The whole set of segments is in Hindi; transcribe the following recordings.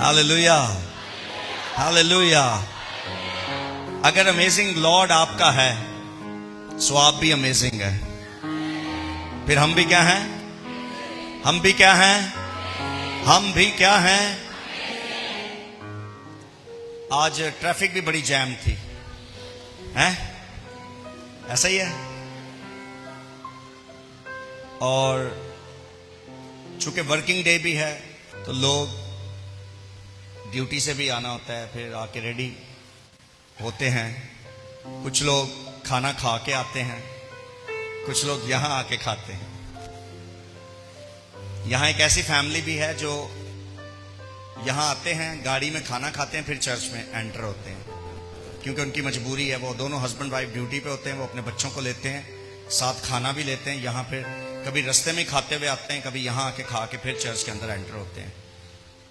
Hallelujah, hallelujah. अगर अमेजिंग लॉर्ड आपका है सो आप भी अमेजिंग है। फिर हम भी क्या हैं? हम भी क्या हैं? हम भी क्या हैं? आज ट्रैफिक भी बड़ी जैम थी, हैं? ऐसा ही है। और चूंकि वर्किंग डे भी है तो लोग ड्यूटी से भी आना होता है, फिर आके रेडी होते हैं। कुछ लोग खाना खा के आते हैं, कुछ लोग यहां आके खाते हैं। यहां एक ऐसी फैमिली भी है जो यहां आते हैं, गाड़ी में खाना खाते हैं, फिर चर्च में एंटर होते हैं क्योंकि उनकी मजबूरी है। वो दोनों हस्बैंड वाइफ ड्यूटी पे होते हैं, वो अपने बच्चों को लेते हैं, साथ खाना भी लेते हैं यहां। फिर कभी रास्ते में खाते हुए आते हैं, कभी यहां आके खा के फिर चर्च के अंदर एंटर होते हैं।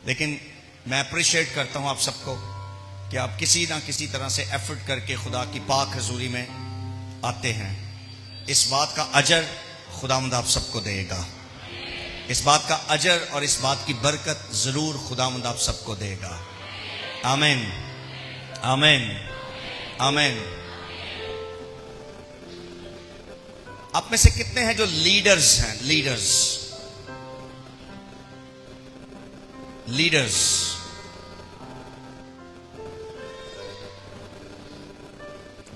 लेकिन मैं अप्रिशिएट करता हूं आप सबको कि आप किसी ना किसी तरह से एफर्ट करके खुदा की पाक हजूरी में आते हैं। इस बात का अजर खुदावंद आप सबको देगा। इस बात का अजर और इस बात की बरकत जरूर खुदावंद आप सबको देगा। आमीन, आमीन, आमीन। आप में से कितने हैं जो लीडर्स हैं? Leaders, leaders.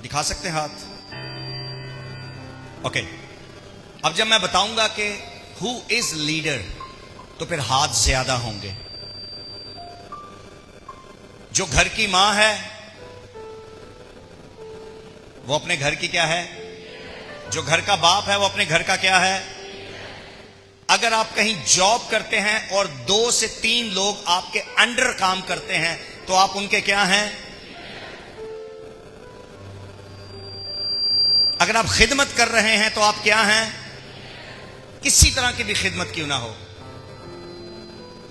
दिखा सकते हैं हाथ? ओके। अब जब मैं बताऊंगा कि हु इज लीडर तो फिर हाथ ज्यादा होंगे। जो घर की मां है वो अपने घर की क्या है? जो घर का बाप है वो अपने घर का क्या है? अगर आप कहीं जॉब करते हैं और 2 से 3 लोग आपके अंडर काम करते हैं तो आप उनके क्या हैं? अगर आप खिदमत कर रहे हैं तो आप क्या हैं? किसी तरह की भी खिदमत क्यों ना हो।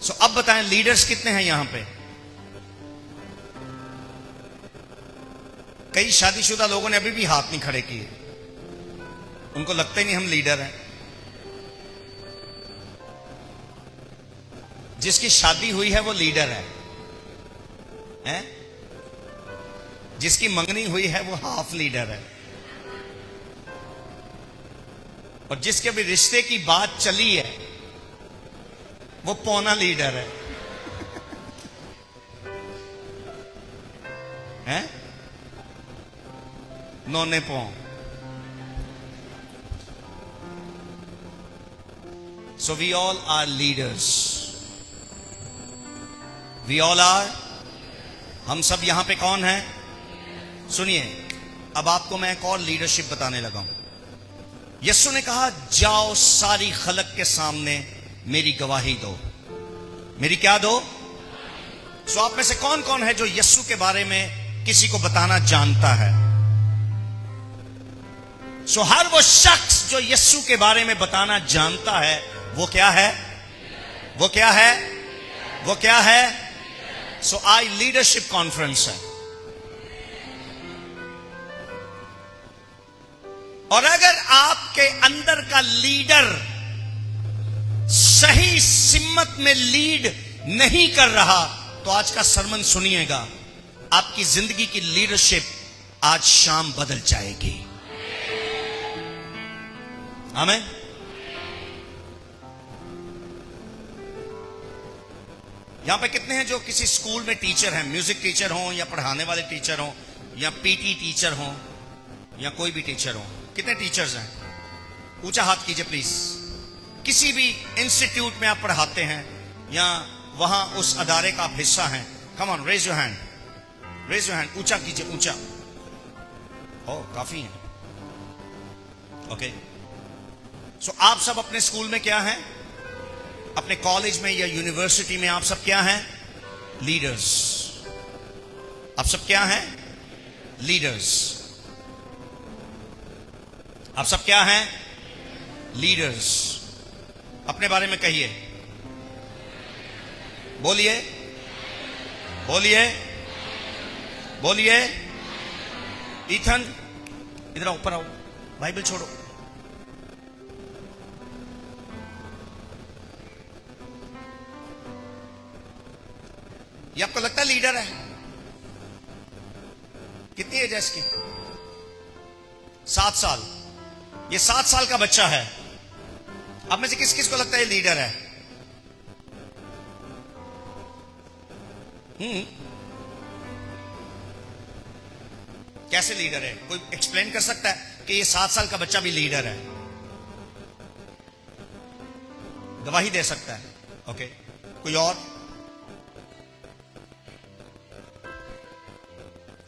सो अब बताएं लीडर्स कितने हैं यहां पे? कई शादीशुदा लोगों ने अभी भी हाथ नहीं खड़े किए, उनको लगता ही नहीं हम लीडर हैं। जिसकी शादी हुई है वो लीडर है, हैं? जिसकी मंगनी हुई है वो हाफ लीडर है, और जिसके भी रिश्ते की बात चली है वो पौना लीडर है, हैं? नौने पौ। So we all are leaders, we all are. हम सब यहां पे कौन है? सुनिए, अब आपको मैं एक और लीडरशिप बताने लगा हूं। यीशु ने कहा जाओ सारी खलक के सामने मेरी गवाही दो। मेरी क्या दो? सो आप में से कौन कौन है जो यीशु के बारे में किसी को बताना जानता है? सो हर वो शख्स जो यीशु के बारे में बताना जानता है वो क्या है? वो क्या है? वो क्या है? सो आई लीडरशिप कॉन्फ्रेंस है। और अगर आपके अंदर का लीडर सही सिम्मत में लीड नहीं कर रहा तो आज का सरमन सुनिएगा, आपकी जिंदगी की लीडरशिप आज शाम बदल जाएगी। आमीन। यहां पे कितने हैं जो किसी स्कूल में टीचर हैं? म्यूजिक टीचर हो या पढ़ाने वाले टीचर हो या पीटी टीचर हो या कोई भी टीचर हो। कितने टीचर्स हैं? ऊंचा हाथ कीजिए प्लीज। किसी भी इंस्टीट्यूट में आप पढ़ाते हैं या वहां उस अदारे का आप हिस्सा हैं। Come on, raise your hand, raise your hand. ऊंचा कीजिए, ऊंचा। ओ काफी हैं। ओके। सो आप सब अपने स्कूल में क्या हैं? अपने कॉलेज में या यूनिवर्सिटी में आप सब क्या हैं? लीडर्स। आप सब क्या हैं? लीडर्स। आप सब क्या हैं? लीडर्स। अपने बारे में कहिए, बोलिए, बोलिए, बोलिए। ईथन इधर आओ, ऊपर आओ, बाइबल छोड़ो। ये आपको लगता है लीडर है? कितनी एज है इसकी? 7 साल। ये 7 साल का बच्चा है। अब में से किस किस को लगता है ये लीडर है? कैसे लीडर है? कोई एक्सप्लेन कर सकता है कि ये 7 साल का बच्चा भी लीडर है? गवाही दे सकता है? ओके, कोई और?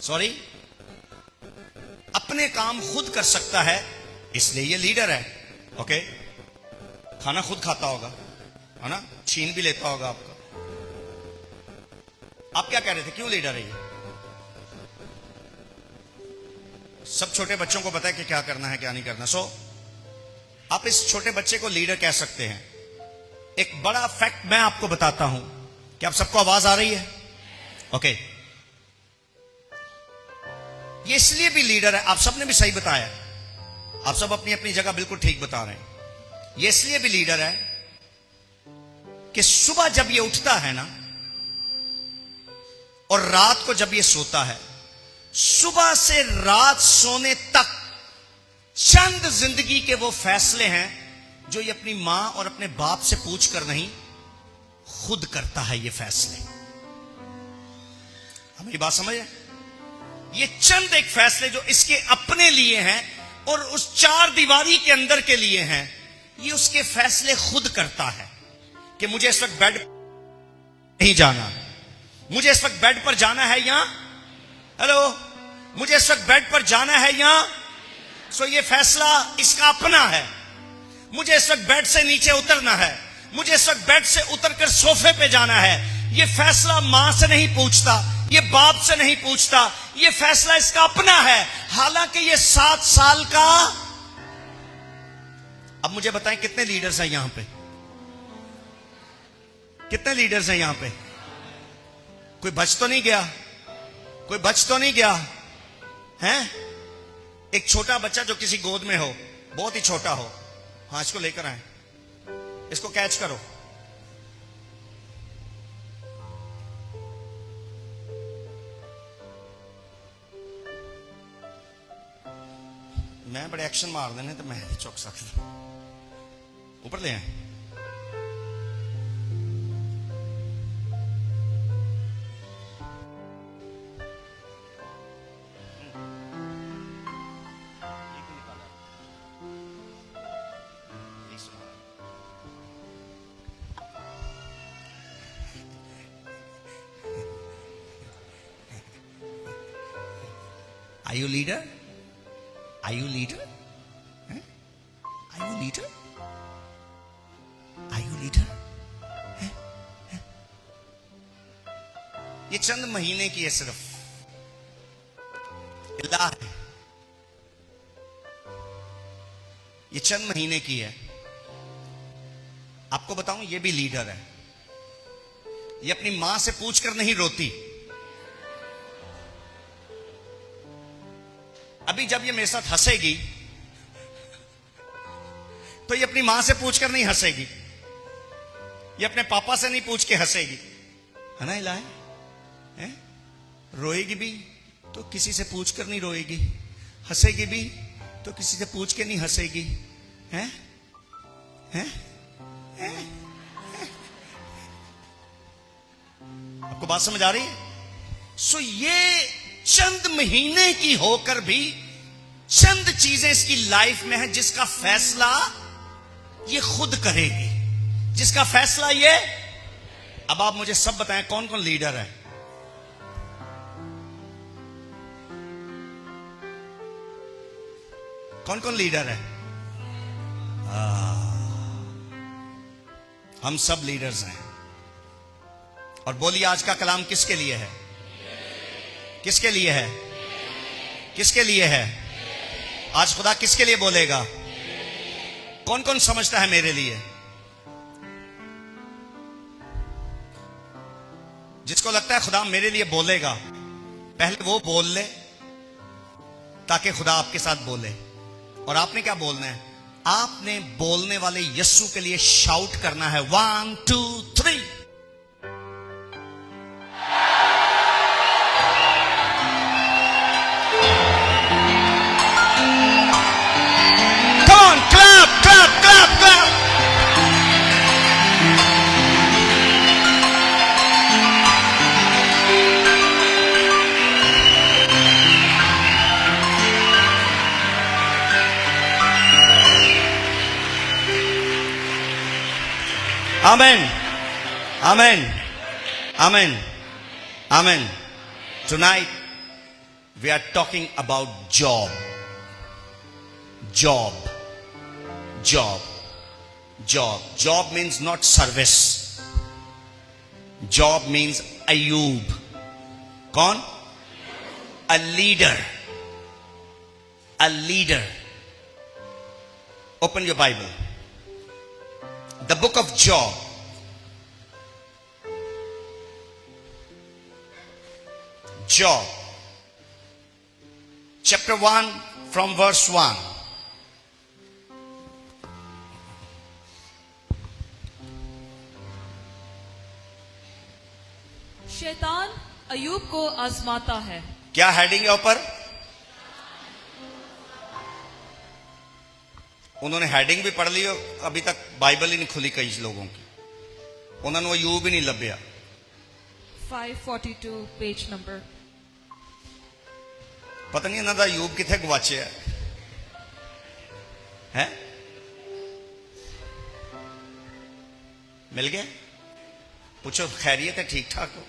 सॉरी, अपने काम खुद कर सकता है इसलिए ये लीडर है। ओके, खाना खुद खाता होगा, है ना? छीन भी लेता होगा आपका। आप क्या कह रहे थे, क्यों लीडर है ये? सब छोटे बच्चों को पता है कि क्या करना है क्या नहीं करना। सो आप इस छोटे बच्चे को लीडर कह सकते हैं। एक बड़ा फैक्ट मैं आपको बताता हूं। कि आप सबको आवाज आ रही है? ओके, ये इसलिए भी लीडर है, आप सबने भी सही बताया, आप सब अपनी अपनी जगह बिल्कुल ठीक बता रहे हैं। ये इसलिए भी लीडर है कि सुबह जब ये उठता है ना, और रात को जब ये सोता है, सुबह से रात सोने तक चंद जिंदगी के वो फैसले हैं जो ये अपनी मां और अपने बाप से पूछकर नहीं, खुद करता है ये फैसले। हमारी बात समझ है? ये चंद एक फैसले जो इसके अपने लिए हैं और उस 4 दीवारी के अंदर के लिए हैं, ये उसके फैसले खुद करता है कि मुझे इस वक्त बेड नहीं जाना, मुझे इस वक्त बेड पर जाना है यहां, हेलो, मुझे इस वक्त बेड पर जाना है यहां। सो ये फैसला इसका अपना है। मुझे इस वक्त बेड से नीचे उतरना है, मुझे इस वक्त बेड से उतरकर सोफे पे जाना है। ये फैसला मां से नहीं पूछता, ये बाप से नहीं पूछता, ये फैसला इसका अपना है। हालांकि ये 7 साल का। अब मुझे बताएं कितने लीडर्स हैं यहां पे? कितने लीडर्स हैं यहां पे? कोई बच तो नहीं गया? कोई बच तो नहीं गया हैं? एक छोटा बच्चा जो किसी गोद में हो, बहुत ही छोटा हो, हाँ, इसको लेकर आए, इसको कैच करो। मैं बड़े एक्शन मार देने तो मैं चौक सकता। ऊपर ले आए। Are you leader? Are you leader? हैं? Are you leader? Are you leader? हैं? हैं? ये चंद महीने की है सिर्फ, इल्लाह है, ये चंद महीने की है। आपको बताऊं, ये भी लीडर है। ये अपनी मां से पूछकर नहीं रोती। अभी जब ये मेरे साथ हंसेगी तो ये अपनी मां से पूछकर नहीं हंसेगी, ये अपने पापा से नहीं पूछ के हंसेगी, है ना इलाही? हैं? रोएगी भी तो किसी से पूछकर नहीं रोएगी, हंसेगी भी तो किसी से पूछ के नहीं हंसेगी। हैं? हैं? हैं? आपको बात समझ आ रही है? सो ये चंद महीने की होकर भी चंद चीजें इसकी लाइफ में है जिसका फैसला ये खुद करेगी, जिसका फैसला ये। अब आप मुझे सब बताएं कौन कौन लीडर है? कौन कौन लीडर है? हम सब लीडर्स हैं। और बोलिए, आज का कलाम किसके लिए है? किसके लिए है? किसके लिए है? आज खुदा किसके लिए बोलेगा? कौन कौन समझता है मेरे लिए? जिसको लगता है खुदा मेरे लिए बोलेगा, पहले वो बोल ले ताकि खुदा आपके साथ बोले। और आपने क्या बोलना है? आपने बोलने वाले यीशु के लिए शाउट करना है, 1 2 3। Amen. Amen. Amen. Amen. Tonight we are talking about job. Job. Job. Job. Job means not service. Job means Ayub. कौन? A leader. A leader. Open your Bible. The book of Job. Job. Chapter 1 from verse 1. शैतान अयूब को आजमाता है। क्या हेडिंग है ऊपर? उन्होंने हेडिंग भी पढ़ ली और अभी तक बाइबल ही नहीं खुली कई लोगों की। उन्होंने वो अयूब ही नहीं लभ्या। 542 पेज नंबर। पता नहीं इन्हों अयूब किथे गवाचे है? मिल गया? पूछो खैरियत है, ठीक ठाक हो?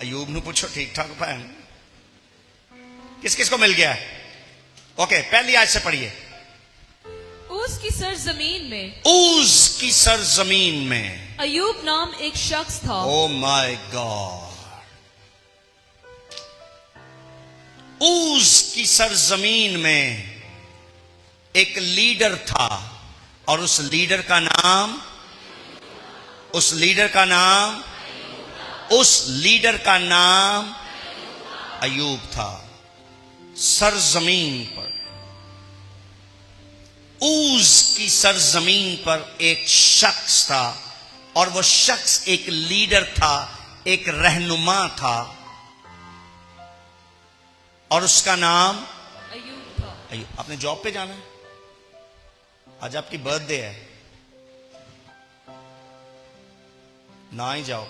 अयूब नु पूछो ठीक ठाक भैन। किस किस को मिल गया है? ओके, पहली आज से पढ़िए। ऊज की सरजमीन में, ऊज की सरजमीन में अयूब नाम एक शख्स था। Oh my God. ऊज की सरजमीन में एक लीडर था और उस लीडर का नाम अयूब था। सरजमीन पर, ऊज की सरजमीन पर एक शख्स था और वह शख्स एक लीडर था, एक रहनुमा था और उसका नाम अयूब था। अयूब। आपने जॉब पे जाना है? आज आपकी बर्थडे है, ना ही जाओ।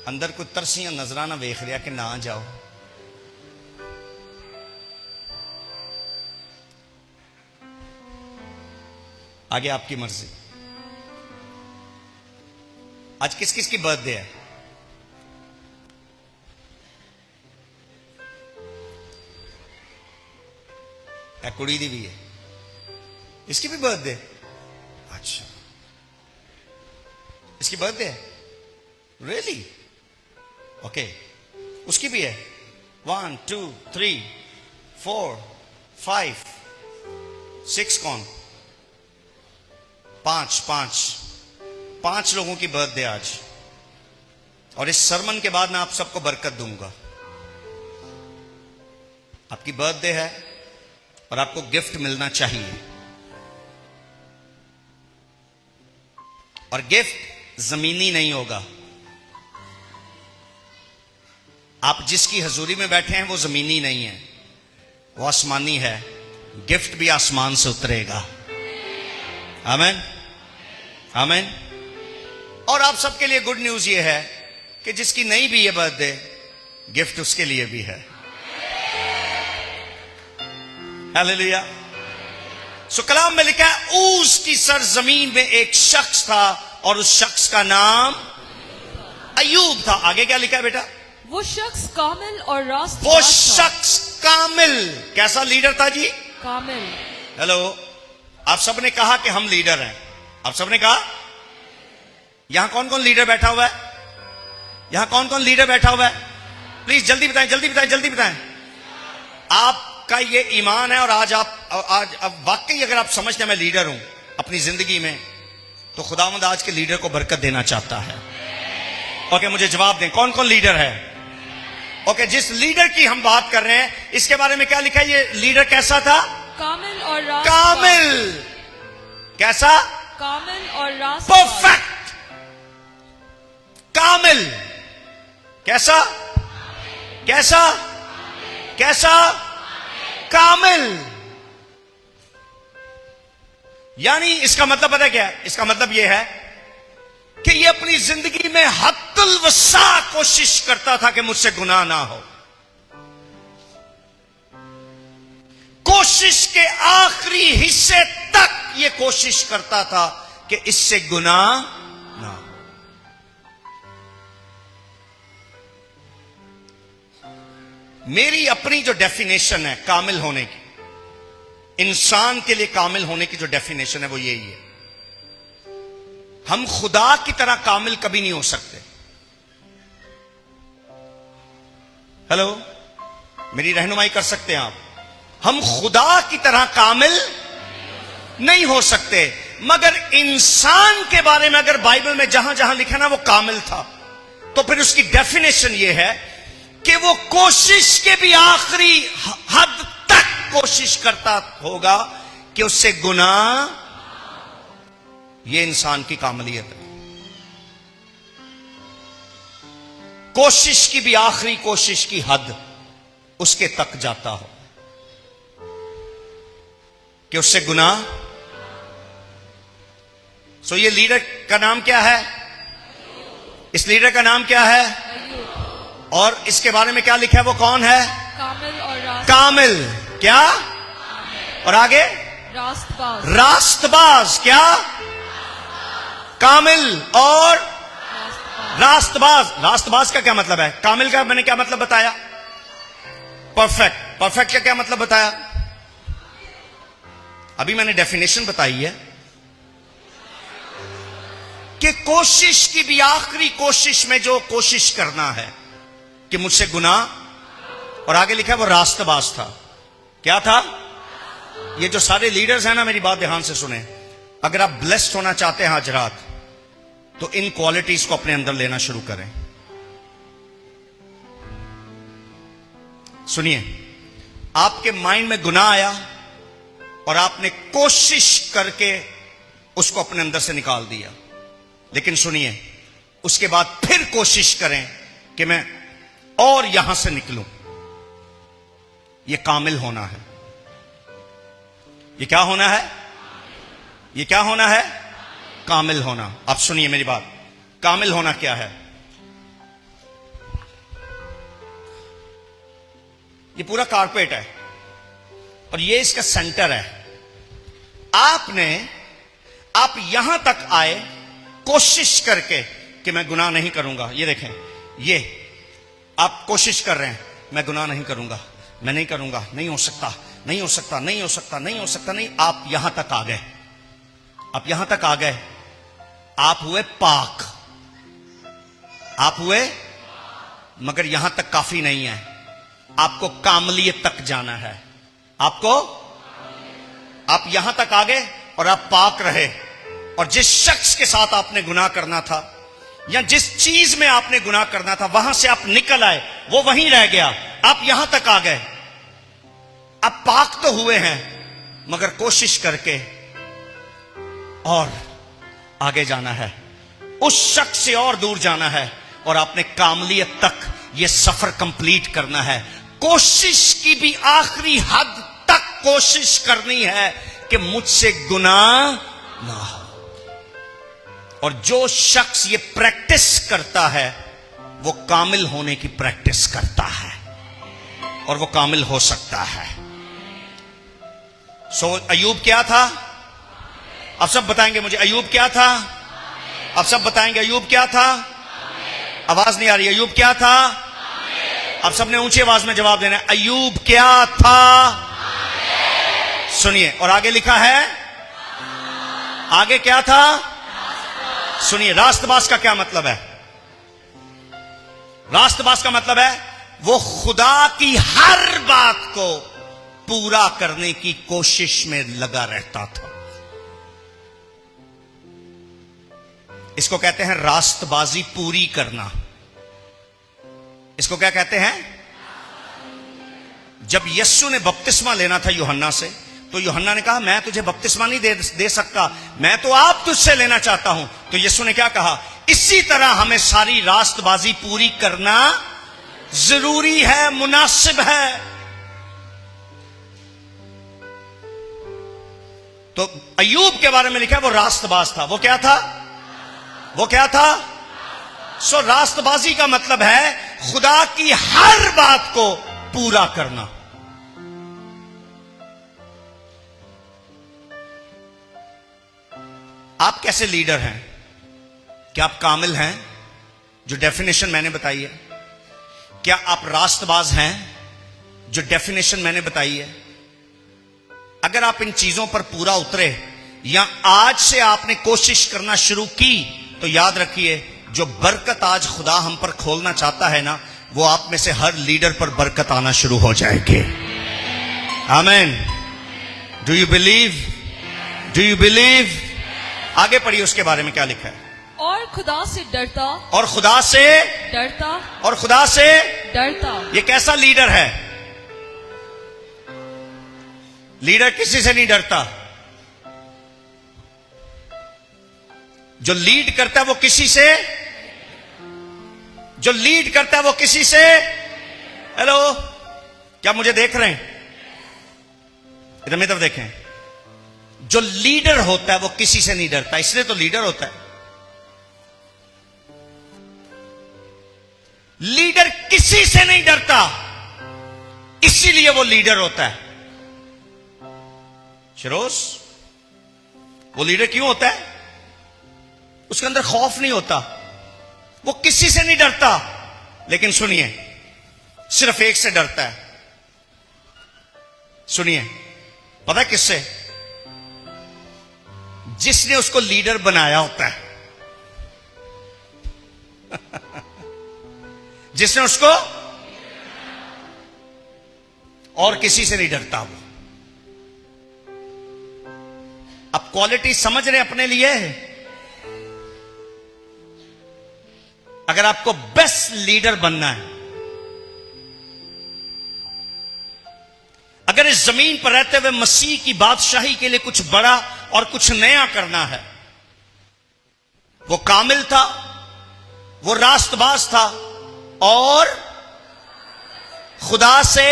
अंदर कोई तरसियां नजराना वेख लिया कि ना जाओ। आगे आपकी मर्जी। आज किस किस की बर्थडे है? कुड़ी दी भी है, इसकी भी बर्थडे? अच्छा, इसकी बर्थडे है? रियली? ओके, उसकी भी है। 1 2 3 4 5 6 कौन? 5 लोगों की बर्थडे आज। और इस सरमन के बाद मैं आप सबको बरकत दूंगा। आपकी बर्थडे है और आपको गिफ्ट मिलना चाहिए। और गिफ्ट जमीनी नहीं होगा। आप जिसकी हजूरी में बैठे हैं वो जमीनी नहीं है, वो आसमानी है। गिफ्ट भी आसमान से उतरेगा। आमीन, आमीन। और आप सबके लिए गुड न्यूज ये है कि जिसकी नहीं भी है बर्थडे, गिफ्ट उसके लिए भी है। हालेलुया। सो कलाम में लिखा है ऊज की सरजमीन में एक शख्स था और उस शख्स का नाम अयूब था। आगे क्या लिखा है बेटा? वो शख्स कामिल और रास्त। वो शख्स कामिल। कैसा लीडर था जी? कामिल। हेलो, आप सबने कहा कि हम लीडर हैं। आप सबने कहा। यहां कौन कौन लीडर बैठा हुआ है? यहां कौन कौन लीडर बैठा हुआ है? प्लीज जल्दी बताएं, जल्दी बताएं, जल्दी बताएं। आपका ये ईमान है और आज अब वाकई अगर आप समझते हैं मैं लीडर हूं अपनी जिंदगी में, तो खुदावंद आज के लीडर को बरकत देना चाहता है। ओके, मुझे जवाब दें, कौन कौन लीडर है? ओके, जिस लीडर की हम बात कर रहे हैं इसके बारे में क्या लिखा है? ये लीडर कैसा था? कामिल और रास्त। कामिल। कैसा? कामिल और रास्त। परफेक्ट। कामिल। कैसा? कैसा? कैसा? कामिल। यानी इसका मतलब पता है क्या? इसका मतलब यह है कि ये अपनी जिंदगी में हद्दुल वसा कोशिश करता था कि मुझसे गुनाह ना हो। कोशिश के आखिरी हिस्से तक ये कोशिश करता था कि इससे गुनाह ना हो। मेरी अपनी जो डेफिनेशन है कामिल होने की, इंसान के लिए कामिल होने की जो डेफिनेशन है वो यही है, हम खुदा की तरह कामिल कभी नहीं हो सकते। हेलो, मेरी रहनुमाई कर सकते हैं आप? हम खुदा की तरह कामिल नहीं हो सकते, मगर इंसान के बारे में अगर बाइबल में जहां जहां लिखा ना वो कामिल था, तो फिर उसकी डेफिनेशन ये है कि वो कोशिश के भी आखिरी हद तक कोशिश करता होगा कि उससे गुनाह, ये इंसान की कामलियत है। कोशिश की भी आखिरी कोशिश की हद उसके तक जाता हो कि उससे गुनाह। सो ये लीडर का नाम क्या है? इस लीडर का नाम क्या है? और इसके बारे में क्या लिखा है? वो कौन है? कामिल और कामिल क्या? और आगे रास्तबाज। रास्तबाज क्या? कामिल और रास्तबाज। रास्तबाज का क्या मतलब है? कामिल का मैंने क्या मतलब बताया? परफेक्ट। परफेक्ट का क्या मतलब बताया? अभी मैंने डेफिनेशन बताई है कि कोशिश की भी आखिरी कोशिश में जो कोशिश करना है कि मुझसे गुनाह, और आगे लिखा है वो रास्तबाज था। क्या था? ये जो सारे लीडर्स हैं ना, मेरी बात ध्यान से सुने, अगर आप ब्लेस्ड होना चाहते हैं आज रात, तो इन क्वालिटीज को अपने अंदर लेना शुरू करें। सुनिए, आपके माइंड में गुनाह आया और आपने कोशिश करके उसको अपने अंदर से निकाल दिया, लेकिन सुनिए, उसके बाद फिर कोशिश करें कि मैं और यहां से निकलूं। यह कामिल होना है। यह क्या होना है? यह क्या होना है? कामिल होना। अब सुनिए मेरी बात, कामिल होना क्या है? ये पूरा कारपेट है और ये इसका सेंटर है। आप यहां तक आए कोशिश करके कि मैं गुनाह नहीं करूंगा। ये देखें, ये आप कोशिश कर रहे हैं, मैं गुनाह नहीं करूंगा, मैं नहीं करूंगा, नहीं हो सकता, नहीं हो सकता, नहीं हो सकता, नहीं हो सकता, नहीं। आप यहां तक आ गए, आप यहां तक आ गए, आप हुए पाक, आप हुए, मगर यहां तक काफी नहीं है, आपको कामलियत तक जाना है। आप यहां तक आ गए और आप पाक रहे, और जिस शख्स के साथ आपने गुनाह करना था या जिस चीज में आपने गुनाह करना था, वहां से आप निकल आए, वो वहीं रह गया। आप यहां तक आ गए, आप पाक तो हुए हैं, मगर कोशिश करके और आगे जाना है, उस शख्स से और दूर जाना है, और आपने कामलियत तक यह सफर कंप्लीट करना है। कोशिश की भी आखिरी हद तक कोशिश करनी है कि मुझसे गुनाह ना हो। और जो शख्स ये प्रैक्टिस करता है, वो कामिल होने की प्रैक्टिस करता है, और वो कामिल हो सकता है। सो अय्यूब क्या था? अब सब बताएंगे मुझे, अय्यूब क्या था? अब सब बताएंगे अय्यूब क्या था? आवाज नहीं आ रही। अय्यूब क्या था? अब सबने ऊंची आवाज में जवाब देना है। अय्यूब क्या था? सुनिए, और आगे लिखा है, आगे क्या था? सुनिए, रास्तबाज का क्या मतलब है? रास्तबाज का मतलब है वो खुदा की हर बात को पूरा करने की कोशिश में लगा रहता था। इसको कहते हैं रास्तबाजी पूरी करना। इसको क्या कहते हैं? जब यीशु ने बपतिस्मा लेना था यूहन्ना से, तो यूहन्ना ने कहा, मैं तुझे बपतिस्मा नहीं दे सकता, मैं तो आप तुझसे लेना चाहता हूं। तो यीशु ने क्या कहा? इसी तरह हमें सारी रास्तबाजी पूरी करना जरूरी है, मुनासिब है। तो अय्यूब के बारे में लिखा है वो रास्तबाज था। वो क्या था? वो क्या था? सो रास्तबाजी का मतलब है खुदा की हर बात को पूरा करना। आपके कैसे लीडर हैं? क्या आप कामिल हैं, जो डेफिनेशन मैंने बताई है? क्या आप रास्तबाज हैं, जो डेफिनेशन मैंने बताई है? अगर आप इन चीजों पर पूरा उतरे या आज से आपने कोशिश करना शुरू की, तो याद रखिए, जो बरकत आज खुदा हम पर खोलना चाहता है ना, वो आप में से हर लीडर पर बरकत आना शुरू हो जाएगी। आमीन। Do you believe? Do you believe? आगे पढ़िए, उसके बारे में क्या लिखा है। और खुदा से डरता, और खुदा से डरता, और खुदा से डरता। ये कैसा लीडर है? लीडर किसी से नहीं डरता। जो लीड करता है वो किसी से, जो लीड करता है वो किसी से, हेलो, क्या मुझे देख रहे हैं? इधर मेरी तरफ देखें। जो लीडर होता है वो किसी से नहीं डरता, इसलिए तो लीडर होता है। लीडर किसी से नहीं डरता, इसीलिए वो लीडर होता है। शिरोस, वो लीडर क्यों होता है? उसके अंदर खौफ नहीं होता, वो किसी से नहीं डरता। लेकिन सुनिए, सिर्फ एक से डरता है। सुनिए, पता है किससे? जिसने उसको लीडर बनाया होता है। जिसने उसको, और किसी से नहीं डरता वो। अब क्वालिटी समझ रहे अपने लिए? अगर आपको बेस्ट लीडर बनना है, अगर इस जमीन पर रहते हुए मसीह की बादशाही के लिए कुछ बड़ा और कुछ नया करना है, वो कामिल था, वो रास्तबाज था, और खुदा से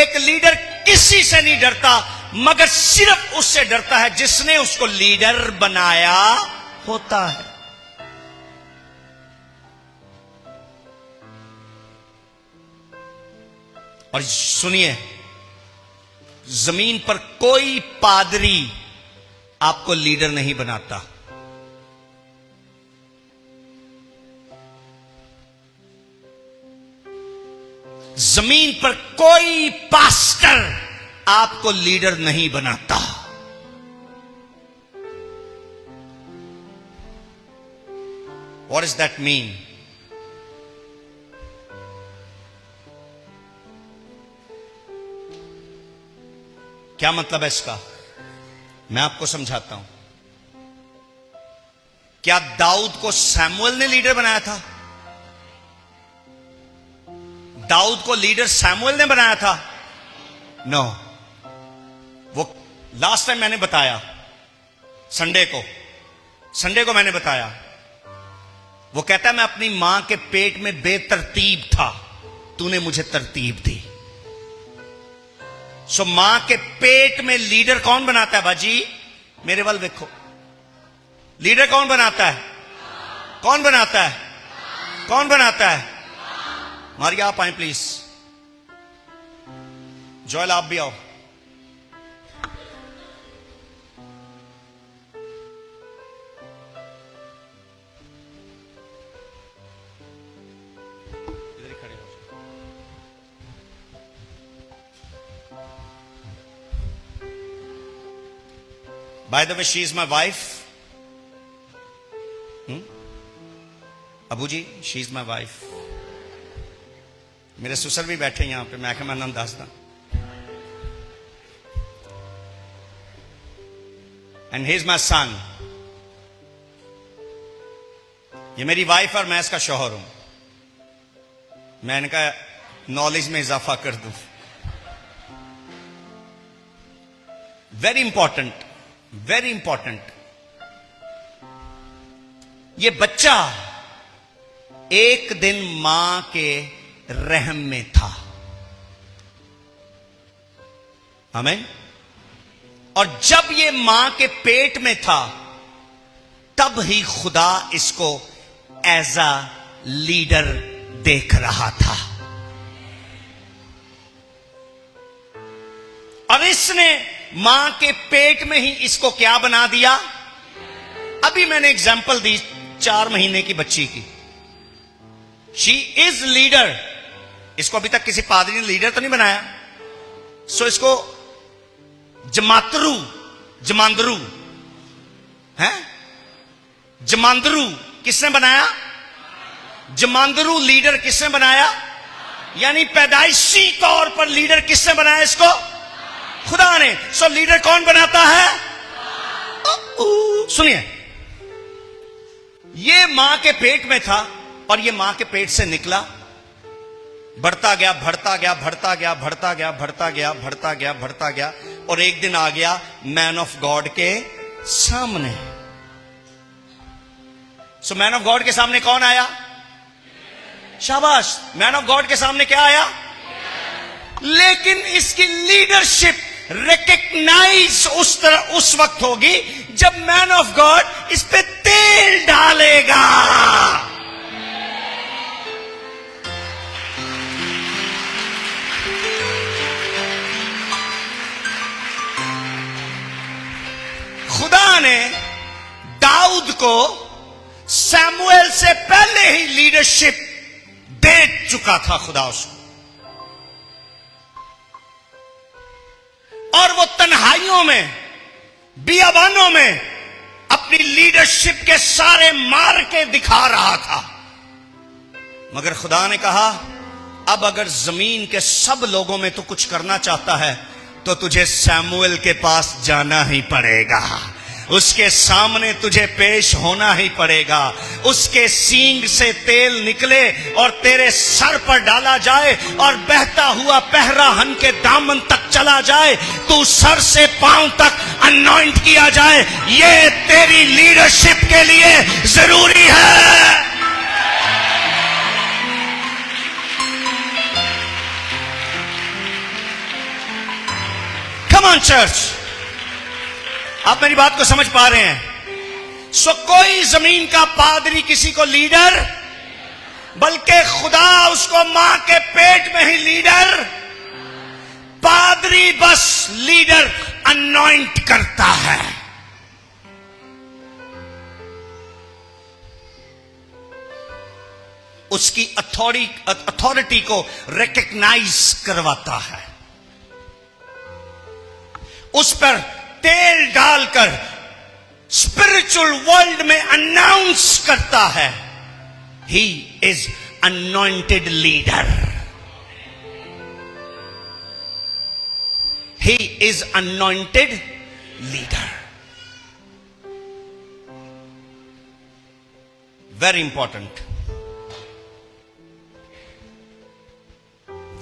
एक लीडर किसी से नहीं डरता, मगर सिर्फ उससे डरता है जिसने उसको लीडर बनाया होता है। और सुनिए, जमीन पर कोई पादरी आपको लीडर नहीं बनाता। जमीन पर कोई पास्टर आपको लीडर नहीं बनाता। What does that mean? क्या मतलब है इसका? मैं आपको समझाता हूं। क्या दाऊद को सैमुअल ने लीडर बनाया था? दाऊद को लीडर सैमुअल ने बनाया था? नो। वो लास्ट टाइम मैंने बताया, संडे को मैंने बताया, वो कहता है मैं अपनी मां के पेट में बेतरतीब था, तूने मुझे तरतीब दी। सो मां के पेट में लीडर कौन बनाता है बाजी? मेरे वाल देखो, लीडर कौन बनाता है? कौन बनाता है? कौन बनाता है? मारिया आप आए प्लीज। जॉयल आप भी आओ। इधर ही खड़े हो। By the way, she is my wife. Abu ji, she is my wife. मेरे ससुर भी बैठे यहां पे, मैं मेरा नाम दासदा। And he is my son. ये मेरी वाइफ और मैं इसका शौहर हूं। मैं इनका नॉलेज में इजाफा कर दूं। Very important, very important. ये बच्चा एक दिन मां के रहम में था। आमीन। और जब ये मां के पेट में था, तब ही खुदा इसको एज अ लीडर देख रहा था। और इसने मां के पेट में ही इसको क्या बना दिया? अभी मैंने एग्जाम्पल दी 4 महीने की बच्ची की, शी इज लीडर। इसको अभी तक किसी पादरी ने लीडर तो नहीं बनाया, सो इसको जमांदरू है, जमांदरू किसने बनाया? जमांदरू लीडर किसने बनाया? यानी पैदाइशी तौर पर लीडर किसने बनाया इसको? खुदा ने। सो लीडर कौन बनाता है? सुनिए, ये मां के पेट में था और ये मां के पेट से निकला, बढ़ता गया, बढ़ता गया, बढ़ता गया, बढ़ता गया, बढ़ता गया, बढ़ता गया, बढ़ता गया, और एक दिन आ गया मैन ऑफ गॉड के सामने। सो मैन ऑफ गॉड के सामने कौन आया? शाबाश, मैन ऑफ गॉड के सामने क्या आया? लेकिन इसकी लीडरशिप रिकग्नाइज उस वक्त होगी जब मैन ऑफ गॉड इस पे तेल डालेगा। खुदा ने दाऊद को सैमुएल से पहले ही लीडरशिप दे चुका था, खुदा उसको, और वो तन्हाइयों में, बियाबानों में अपनी लीडरशिप के सारे मार के दिखा रहा था। मगर खुदा ने कहा, अब अगर जमीन के सब लोगों में तू कुछ करना चाहता है तो तुझे सैमुएल के पास जाना ही पड़ेगा, उसके सामने तुझे पेश होना ही पड़ेगा, उसके सींग से तेल निकले और तेरे सर पर डाला जाए और बहता हुआ पहराहन के दामन तक चला जाए, तू सर से पांव तक अनॉइंट किया जाए। ये तेरी लीडरशिप के लिए जरूरी है। कम ऑन चर्च, आप मेरी बात को समझ पा रहे हैं? सो कोई जमीन का पादरी किसी को लीडर, बल्कि खुदा उसको मां के पेट में ही लीडर, पादरी बस लीडर अनॉइंट करता है। उसकी अथॉरिटी को रिकग्नाइज करवाता है, उस पर तेल डालकर स्पिरिचुअल वर्ल्ड में अनाउंस करता है, he is anointed leader, he is anointed leader. Very important,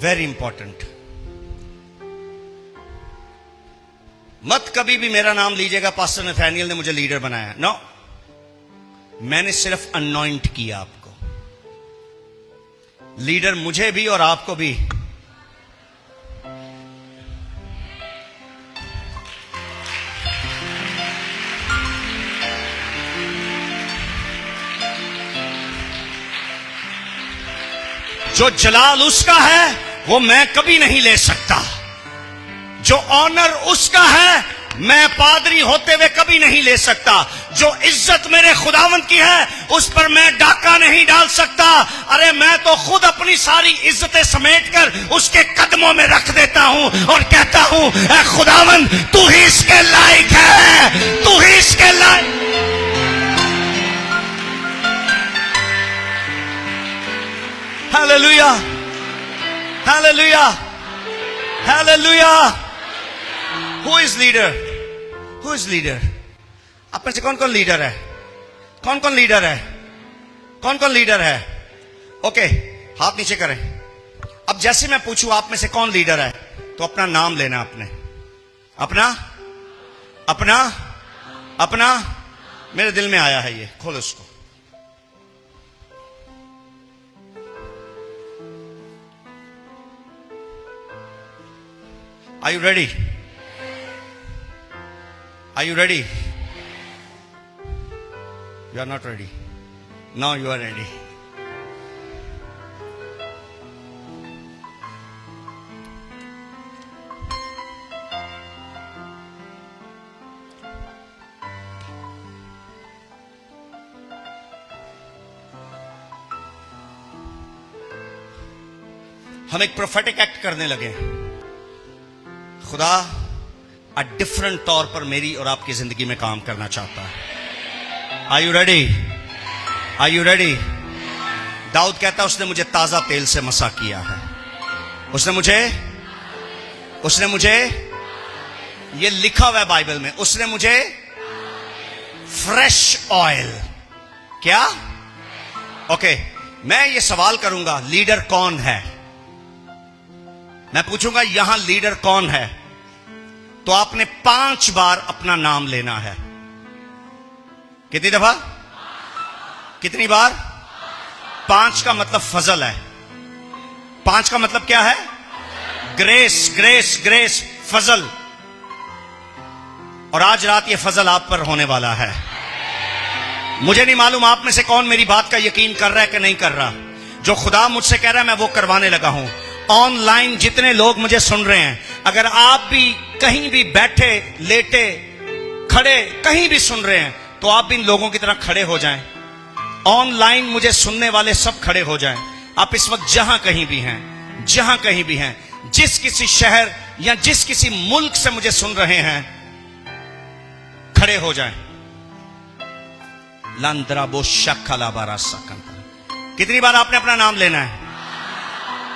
very important. मत कभी भी मेरा नाम लीजिएगा पास्टर नथानियल ने मुझे लीडर बनाया। नो, मैंने सिर्फ अनॉइंट किया आपको। लीडर मुझे भी और आपको भी जो जलाल उसका है वो मैं कभी नहीं ले सकता, जो ऑनर उसका है मैं पादरी होते हुए कभी नहीं ले सकता, जो इज्जत मेरे खुदावंत की है उस पर मैं डाका नहीं डाल सकता। अरे मैं तो खुद अपनी सारी इज्जतें समेटकर उसके कदमों में रख देता हूं और कहता हूं, ऐ खुदावंत तू ही इसके लायक है, तू ही इसके लायक। Hallelujah, hallelujah, hallelujah. Who is leader? Who is leader? आप में से कौन कौन लीडर है? कौन कौन लीडर है? कौन कौन लीडर है? ओके, हाथ नीचे करें। अब जैसे मैं पूछूं आप में से कौन लीडर है, तो अपना नाम लेना, अपने अपना अपना अपना मेरे दिल में आया है ये, खोलो उसको। Are you ready? Are you ready? You are not ready. Now you are ready. हम एक प्रोफेटिक एक्ट करने लगे। खुदा डिफरेंट तौर पर मेरी और आपकी जिंदगी में काम करना चाहता है। Are you ready? Are you ready? Dawood कहता है उसने मुझे ताजा तेल से मसा किया है। उसने मुझे ये लिखा हुआ है बाइबल में, उसने मुझे फ्रेश ऑयल। क्या? ओके, मैं ये सवाल करूंगा, लीडर कौन है? मैं पूछूंगा यहां लीडर कौन है, तो आपने 5 बार अपना नाम लेना है। कितनी दफा? कितनी बार? 5 का मतलब फजल है। 5 का मतलब क्या है? ग्रेस, ग्रेस, ग्रेस, फजल। और आज रात ये फजल आप पर होने वाला है। मुझे नहीं मालूम आप में से कौन मेरी बात का यकीन कर रहा है कि नहीं कर रहा। जो खुदा मुझसे कह रहा है मैं वो करवाने लगा हूं। ऑनलाइन जितने लोग मुझे सुन रहे हैं, अगर आप भी कहीं भी बैठे, लेटे, खड़े, कहीं भी सुन रहे हैं, तो आप भी इन लोगों की तरह खड़े हो जाएं। ऑनलाइन मुझे सुनने वाले सब खड़े हो जाएं। आप इस वक्त जहां कहीं भी हैं, जहां कहीं भी हैं, जिस किसी शहर या जिस किसी मुल्क से मुझे सुन रहे हैं, खड़े हो जाएं। लंदरा बो शक्ला बारा सकंता। कितनी बार आपने अपना नाम लेना है?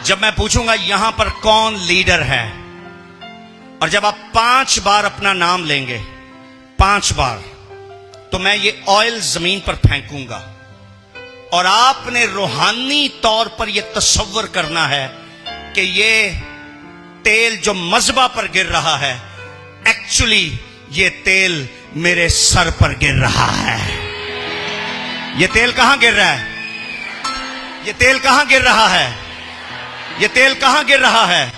जब मैं पूछूंगा यहां पर कौन लीडर है, और जब आप 5 बार अपना नाम लेंगे, 5 बार, तो मैं ये ऑयल जमीन पर फेंकूंगा। और आपने रूहानी तौर पर यह तस्वर करना है कि ये तेल जो मज़बा पर गिर रहा है, एक्चुअली ये तेल मेरे सर पर गिर रहा है। ये तेल कहां गिर रहा है? ये तेल कहां गिर रहा है? ये तेल कहां गिर रहा है?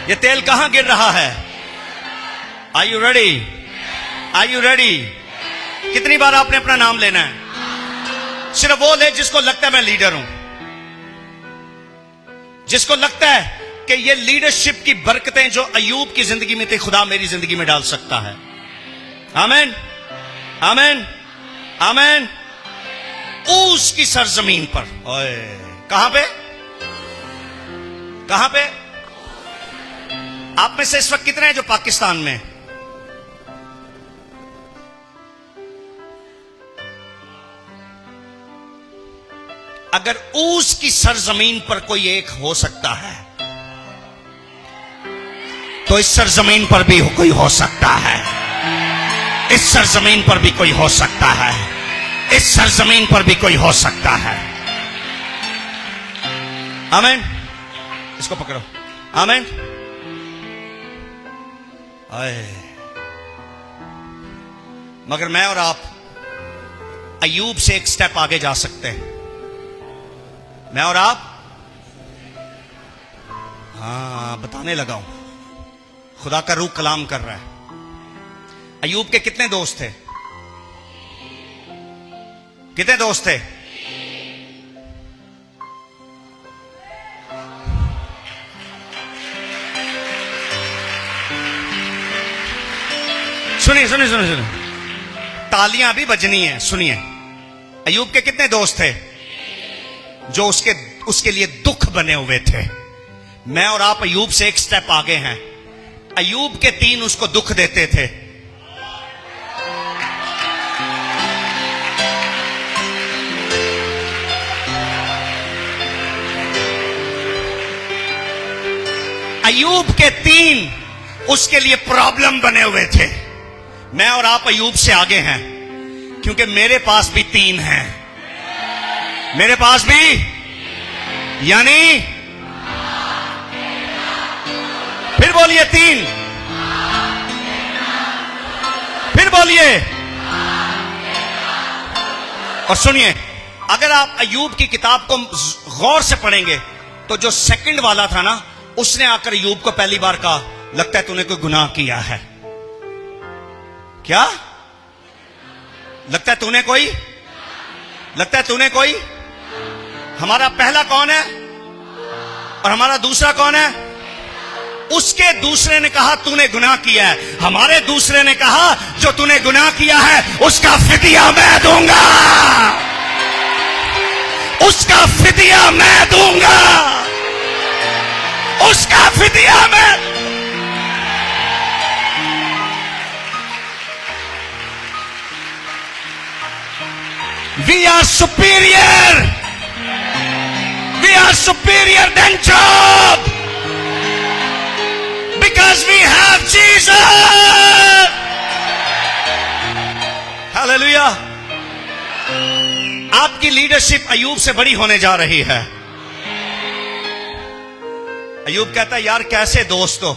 ये तेल कहां गिर रहा है? Are you ready? Are you ready? कितनी बार आपने अपना नाम लेना है? सिर्फ वो ले जिसको लगता है मैं लीडर हूं, जिसको लगता है कि ये लीडरशिप की बरकतें जो अय्यूब की जिंदगी में थी, खुदा मेरी जिंदगी में डाल सकता है। आमीन, आमीन, आमीन। ऊस की सरजमीन पर, ओए, कहां पे? कहां पे? आप में से इस वक्त कितने हैं जो पाकिस्तान में? अगर ऊस की सरजमीन पर कोई एक हो सकता है, तो इस सरजमीन पर भी कोई हो सकता है। इस सरजमीन पर भी कोई हो सकता है। इस सरजमीन पर भी कोई हो सकता है। आमीन। इसको पकड़ो। आमीन। मगर मैं और आप अय्यूब से एक स्टेप आगे जा सकते हैं। मैं और आप, बताने लगा हूं, खुदा का रूह कलाम कर रहा है। अय्यूब के कितने दोस्त थे? कितने दोस्त थे? सुनिए, सुनिए, सुनिए, सुनिए, तालियां भी बजनी है। सुनिए, अय्यूब के कितने दोस्त थे जो उसके लिए दुख बने हुए थे? मैं और आप अय्यूब से एक स्टेप आगे हैं। अय्यूब के 3 उसको दुख देते थे। अय्यूब के 3 उसके लिए प्रॉब्लम बने हुए थे। मैं और आप अय्यूब से आगे हैं, क्योंकि मेरे पास भी 3 हैं। मेरे पास भी, यानी फिर बोलिए 3, फिर बोलिए। और सुनिए, अगर आप अय्यूब की किताब को गौर से पढ़ेंगे, तो जो सेकंड वाला था ना, उसने आकर अय्यूब को पहली बार कहा, लगता है तूने कोई गुनाह किया है। क्या? लगता है तूने कोई। हमारा पहला कौन है और हमारा दूसरा कौन है? उसके दूसरे ने कहा तूने गुनाह किया है। हमारे दूसरे ने कहा जो तूने गुनाह किया है उसका फिदिया मैं दूंगा, उसका फिदिया मैं दूंगा। उसका फिदिया में। We are superior. We are superior than Job. Because we have Jesus. Hallelujah. आपकी लीडरशिप अयूब से बड़ी होने जा रही है। अयूब कहता है यार कैसे दोस्त हो,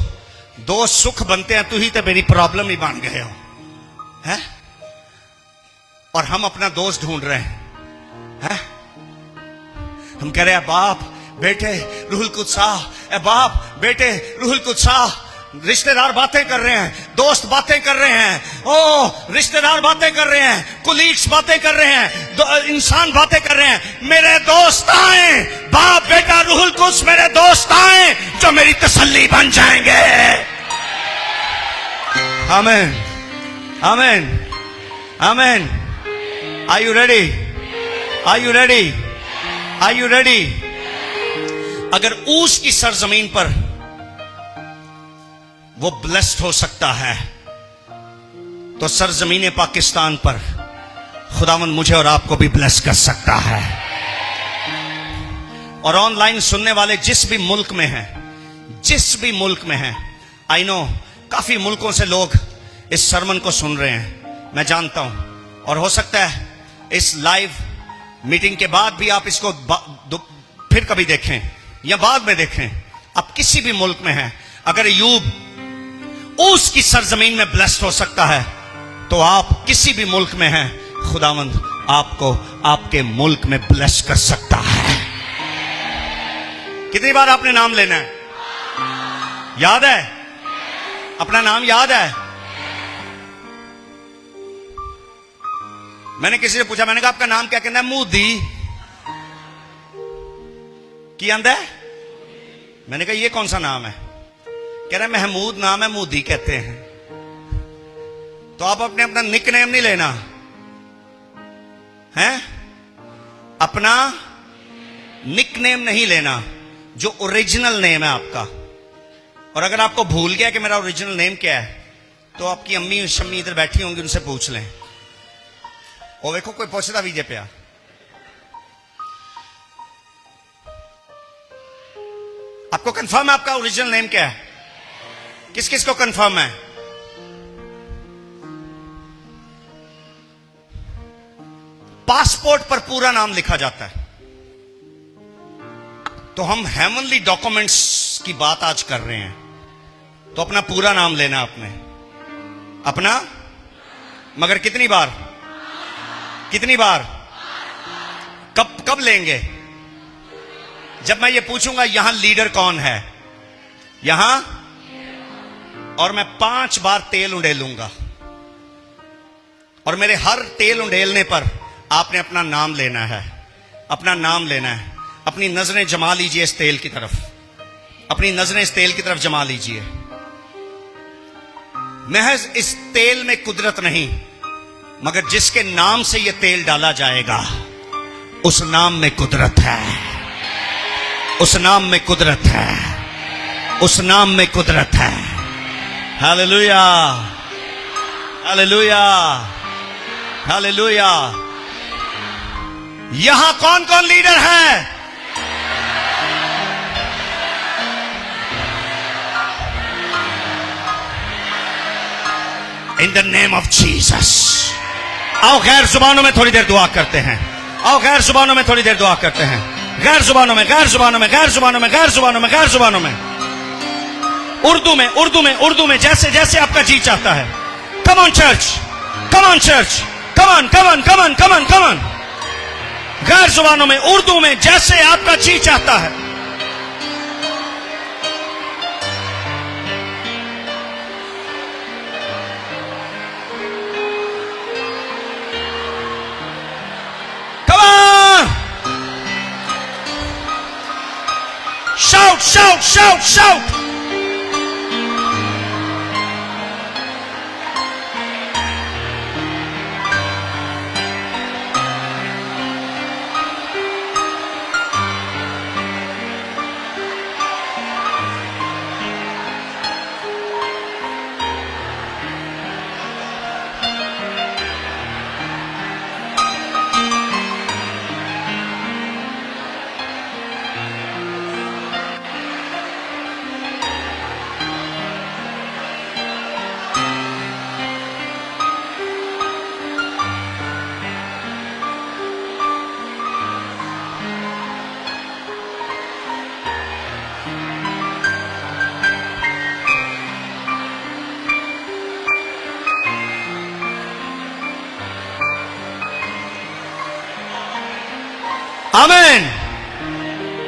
दोस्त सुख बनते हैं, तू ही तो मेरी प्रॉब्लम ही बन गए हो है? और हम अपना दोस्त ढूंढ रहे हैं। हम कह रहे हैं बाप बेटे रूहुल कुद्सा, बाप बेटे रूहुल कुद्सा। रिश्तेदार बातें कर रहे हैं, दोस्त बातें कर रहे हैं, ओ रिश्तेदार बातें कर रहे हैं, कुलीग्स बातें कर रहे हैं, इंसान बातें कर रहे हैं। मेरे दोस्त आए, बाप बेटा रूहुल कुद्स मेरे दोस्त आए जो मेरी तसल्ली बन जाएंगे। आमीन आमीन आमीन। Are you ready? Are you ready? Are you ready? अगर ऊस की सरजमीन पर वो ब्लेस्ड हो सकता है तो सरजमीन पाकिस्तान पर खुदावंद मुझे और आपको भी ब्लेस कर सकता है। और ऑनलाइन सुनने वाले जिस भी मुल्क में हैं, जिस भी मुल्क में हैं, आई नो काफी मुल्कों से लोग इस सरमन को सुन रहे हैं, मैं जानता हूं। और हो सकता है इस लाइव मीटिंग के बाद भी आप इसको फिर कभी देखें या बाद में देखें। आप किसी भी मुल्क में हैं, अगर अय्यूब उसकी सरजमीन में ब्लेस्ड हो सकता है तो आप किसी भी मुल्क में हैं, खुदावंद आपको आपके मुल्क में ब्लेस कर सकता है। कितनी बार आपने नाम लेना है? याद है? अपना नाम याद है? मैंने किसी से पूछा, मैंने कहा आपका नाम क्या? कहना है मोदी। की आंदा है? मैंने कहा ये कौन सा नाम है? कह रहे महमूद नाम है, मोदी कहते हैं। तो आप अपने अपना निकनेम नहीं लेना है, अपना निकनेम नहीं लेना जो ओरिजिनल नेम है आपका। और अगर आपको भूल गया कि मेरा ओरिजिनल नेम क्या है तो आपकी अम्मी शम्मी इधर बैठी होंगी, उनसे पूछ लें। और देखो कोई पूछता बीजे पे आपको कंफर्म है आपका ओरिजिनल नेम क्या है? किस किस को कंफर्म है? पासपोर्ट पर पूरा नाम लिखा जाता है। तो हम हेवनली डॉक्यूमेंट्स की बात आज कर रहे हैं, तो अपना पूरा नाम लेना आपने, अपना। मगर कितनी बार? कितनी बार? कब कब लेंगे? जब मैं ये पूछूंगा यहां लीडर कौन है यहां, और मैं 5 बार तेल उंडेलूंगा, और मेरे हर तेल उंडेलने पर आपने अपना नाम लेना है, अपना नाम लेना है। अपनी नजरें जमा लीजिए इस तेल की तरफ, अपनी नजरें इस तेल की तरफ जमा लीजिए। महज इस तेल में कुदरत नहीं, मगर जिसके नाम से यह तेल डाला जाएगा उस नाम में कुदरत है, उस नाम में कुदरत है, उस नाम में कुदरत है। Hallelujah hallelujah hallelujah. यहां कौन कौन लीडर है? In the name of Jesus. आओ गैर जुबानों में थोड़ी देर दुआ करते हैं, आओ गैर जुबानों में थोड़ी देर दुआ करते हैं, गैर जुबानों में, गैर जुबानों में, गैर जुबानों में, गैर जुबानों में, गैर जुबानों में, उर्दू में, उर्दू में, उर्दू में, जैसे जैसे आपका जी चाहता है। Come on church, come on church, come on, come on, come on, come on, come on. गैर जुबानों में, उर्दू में, जैसे आपका जी चाहता है। Come on! Shout, shout, shout, shout!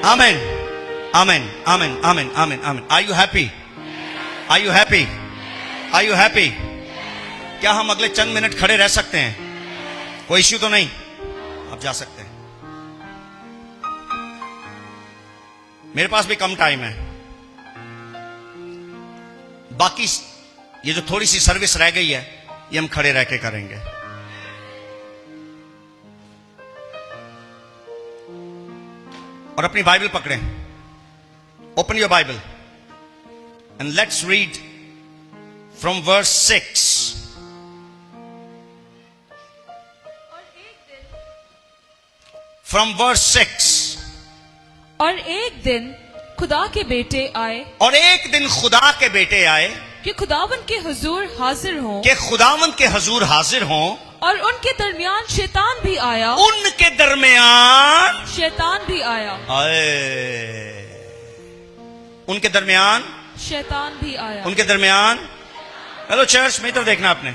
Amen. Amen. Amen. Amen. Amen. Amen. Are you happy? Are you happy? Are you happy? क्या हम अगले चंद मिनट खड़े रह सकते हैं? कोई इश्यू तो नहीं, आप जा सकते हैं। मेरे पास भी कम टाइम है, बाकी ये जो थोड़ी सी सर्विस रह गई है ये हम खड़े रह के करेंगे। और अपनी बाइबल पकड़ें, open your Bible and let's read from verse 6। From verse 6। और एक दिन खुदा के बेटे आए, और एक दिन खुदा के बेटे आए कि खुदावन के हुजूर हाजिर हों, कि खुदावंद के हजूर हाजिर हों, और उनके दरमियान शैतान भी आया, उनके दरमियान शैतान भी आया, आए, उनके दरमियान, शैतान भी आया। उनके दरमियान। हेलो चर्च में तो देखना आपने,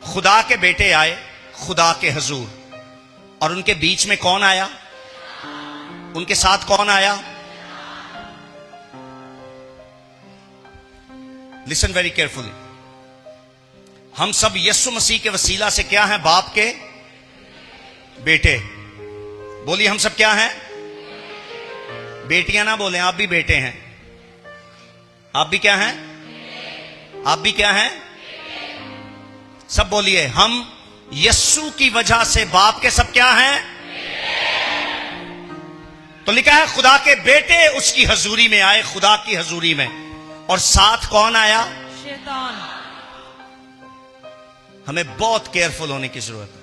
खुदा के बेटे आए खुदा के हजूर, और उनके बीच में कौन आया? उनके साथ कौन आया? Listen very carefully. हम सब यीशु मसीह के वसीला से क्या हैं? बाप के बेटे। बोलिए, हम सब क्या हैं? बेटियां ना बोलें, आप भी बेटे हैं। आप भी क्या हैं? आप भी क्या हैं? सब बोलिए, हम यीशु की वजह से बाप के सब क्या हैं? तो लिखा है खुदा के बेटे उसकी हजूरी में आए, खुदा की हजूरी में, और साथ कौन आया? शैतान। हमें बहुत केयरफुल होने की जरूरत है।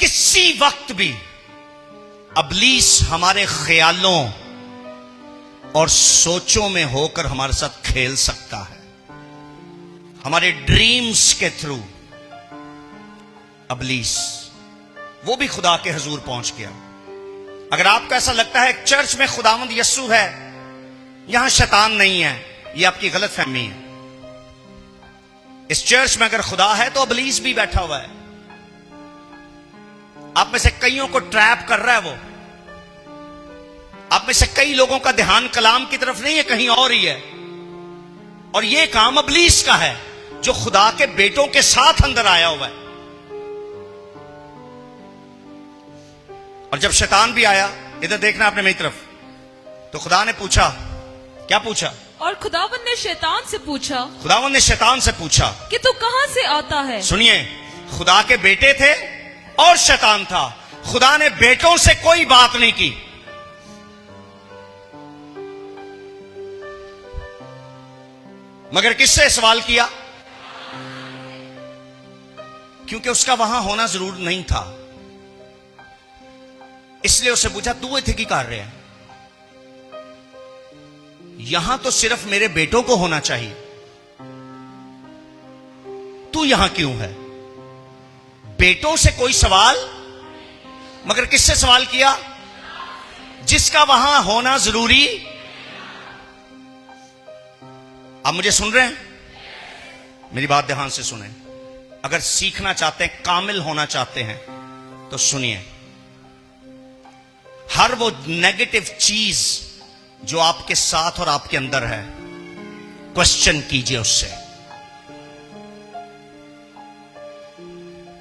किसी वक्त भी अबलीस हमारे ख्यालों और सोचों में होकर हमारे साथ खेल सकता है। हमारे ड्रीम्स के थ्रू अबलीस, वो भी खुदा के हजूर पहुंच गया। अगर आपको ऐसा लगता है चर्च में खुदावंद यस्सु है, यहां शैतान नहीं है, ये आपकी गलत फहमी है। इस चर्च में अगर खुदा है तो अबलीस भी बैठा हुआ है। आप में से कईयों को ट्रैप कर रहा है वो। आप में से कई लोगों का ध्यान कलाम की तरफ नहीं है, कहीं और ही है। और ये काम अबलीस का है जो खुदा के बेटों के साथ अंदर आया हुआ है। और जब शैतान भी आया, इधर देखना आपने मेरी तरफ, तो खुदा ने पूछा, क्या पूछा? और खुदावन ने शैतान से पूछा, खुदावन ने शैतान से पूछा कि तू कहां से आता है? सुनिए, खुदा के बेटे थे और शैतान था। खुदा ने बेटों से कोई बात नहीं की। मगर किससे सवाल किया? क्योंकि उसका वहां होना जरूर नहीं था, इसलिए उससे पूछा, तू इथे की कर रहे हैं? यहां तो सिर्फ मेरे बेटों को होना चाहिए, तू यहां क्यों है? बेटों से कोई सवाल, मगर किससे सवाल किया? जिसका वहां होना जरूरी। आप मुझे सुन रहे हैं? मेरी बात ध्यान से सुने। अगर सीखना चाहते हैं, कामिल होना चाहते हैं, तो सुनिए, हर वो नेगेटिव चीज जो आपके साथ और आपके अंदर है, क्वेश्चन कीजिए उससे।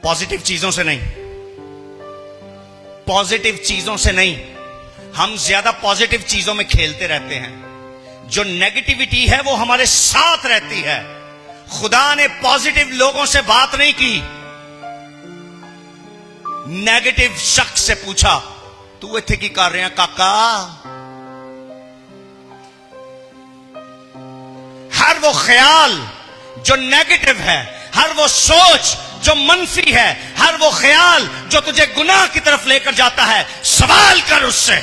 पॉजिटिव चीजों से नहीं, पॉजिटिव चीजों से नहीं। हम ज्यादा पॉजिटिव चीजों में खेलते रहते हैं। जो नेगेटिविटी है वो हमारे साथ रहती है। खुदा ने पॉजिटिव लोगों से बात नहीं की, नेगेटिव शख्स से पूछा, तू इथे की कर रहे हैं काका? हर वो ख्याल जो नेगेटिव है, हर वो सोच जो मनफी है, हर वो ख्याल जो तुझे गुनाह की तरफ लेकर जाता है, सवाल कर उससे,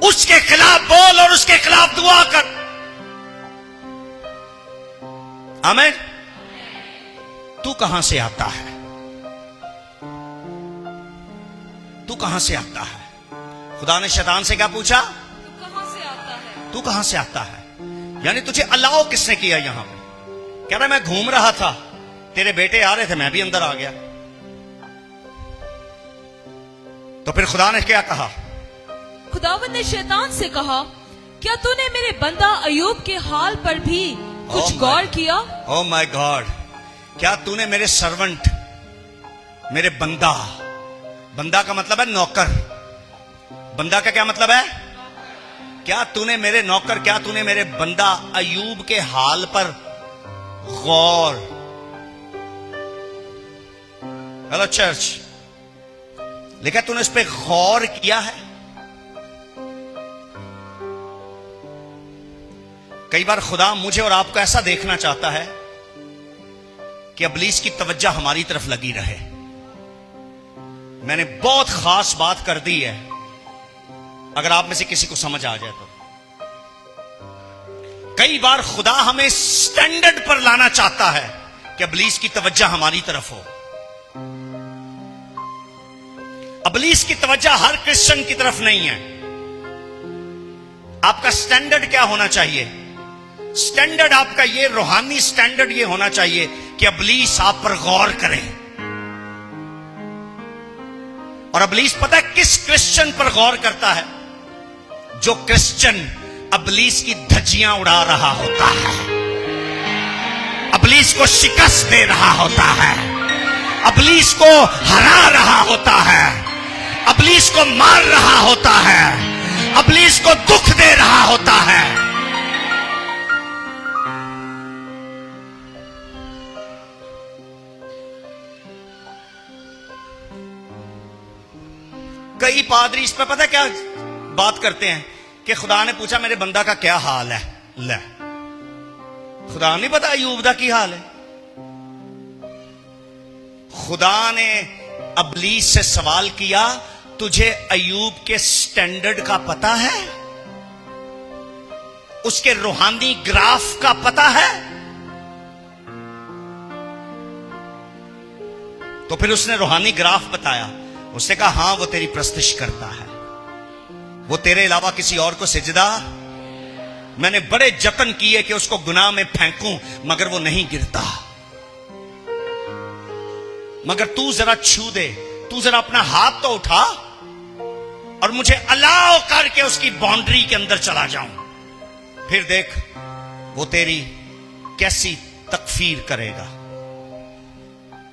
उसके खिलाफ बोल और उसके खिलाफ दुआ कर। आमीन। तू कहां से आता है? तू कहां से आता है? खुदा ने शैतान से क्या पूछा? तू कहां से आता है? तू कहां से आता है? यानी तुझे अलाउ किसने किया? यहां पे कह रहा मैं घूम रहा था, तेरे बेटे आ रहे थे, मैं भी अंदर आ गया। तो फिर खुदा ने क्या कहा? खुदावंद ने शैतान से कहा, क्या तूने मेरे बंदा अयूब के हाल पर भी कुछ गौर किया? ओ माय गॉड, क्या तूने मेरे सर्वेंट, मेरे बंदा, बंदा का मतलब है नौकर, बंदा का क्या मतलब है? क्या तूने मेरे नौकर, क्या तूने मेरे बंदा अयूब के हाल पर गौर? हेलो चर्च, लिखा तूने इस पे गौर किया है? कई बार खुदा मुझे और आपको ऐसा देखना चाहता है कि इब्लीस की तवज्जो हमारी तरफ लगी रहे। मैंने बहुत खास बात कर दी है, अगर आप में से किसी को समझ आ जाए तो। कई बार खुदा हमें स्टैंडर्ड पर लाना चाहता है कि इब्लीस की तवज्जो हमारी तरफ हो। इब्लीस की तवज्जो हर क्रिश्चियन की तरफ नहीं है। आपका स्टैंडर्ड क्या होना चाहिए? स्टैंडर्ड आपका ये रूहानी स्टैंडर्ड ये होना चाहिए कि इब्लीस आप पर गौर करे। और इब्लीस पता है किस क्रिश्चियन पर गौर करता है? जो क्रिश्चियन इब्लीस की धज्जियां उड़ा रहा होता है, इब्लीस को शिकस्त दे रहा होता है, इब्लीस को हरा रहा होता है, इब्लीस को मार रहा होता है, इब्लीस को दुख दे रहा होता है। कई पादरी इस पर पता क्या बात करते हैं कि खुदा ने पूछा मेरे बंदा का क्या हाल है। ले, खुदा नहीं पता अयूब दा की हाल है? खुदा ने इब्लीस से सवाल किया, तुझे अयूब के स्टैंडर्ड का पता है? उसके रूहानी ग्राफ का पता है? तो फिर उसने रूहानी ग्राफ बताया। उसने कहा हाँ, वो तेरी प्रस्तिश करता है, वो तेरे अलावा किसी और को सिजदा। मैंने बड़े जतन किए कि उसको गुनाह में फेंकूं, मगर वो नहीं गिरता। मगर तू जरा छू दे, तू जरा अपना हाथ तो उठा और मुझे अलाउ करके उसकी बाउंड्री के अंदर चला जाऊं, फिर देख वो तेरी कैसी तकफीर करेगा,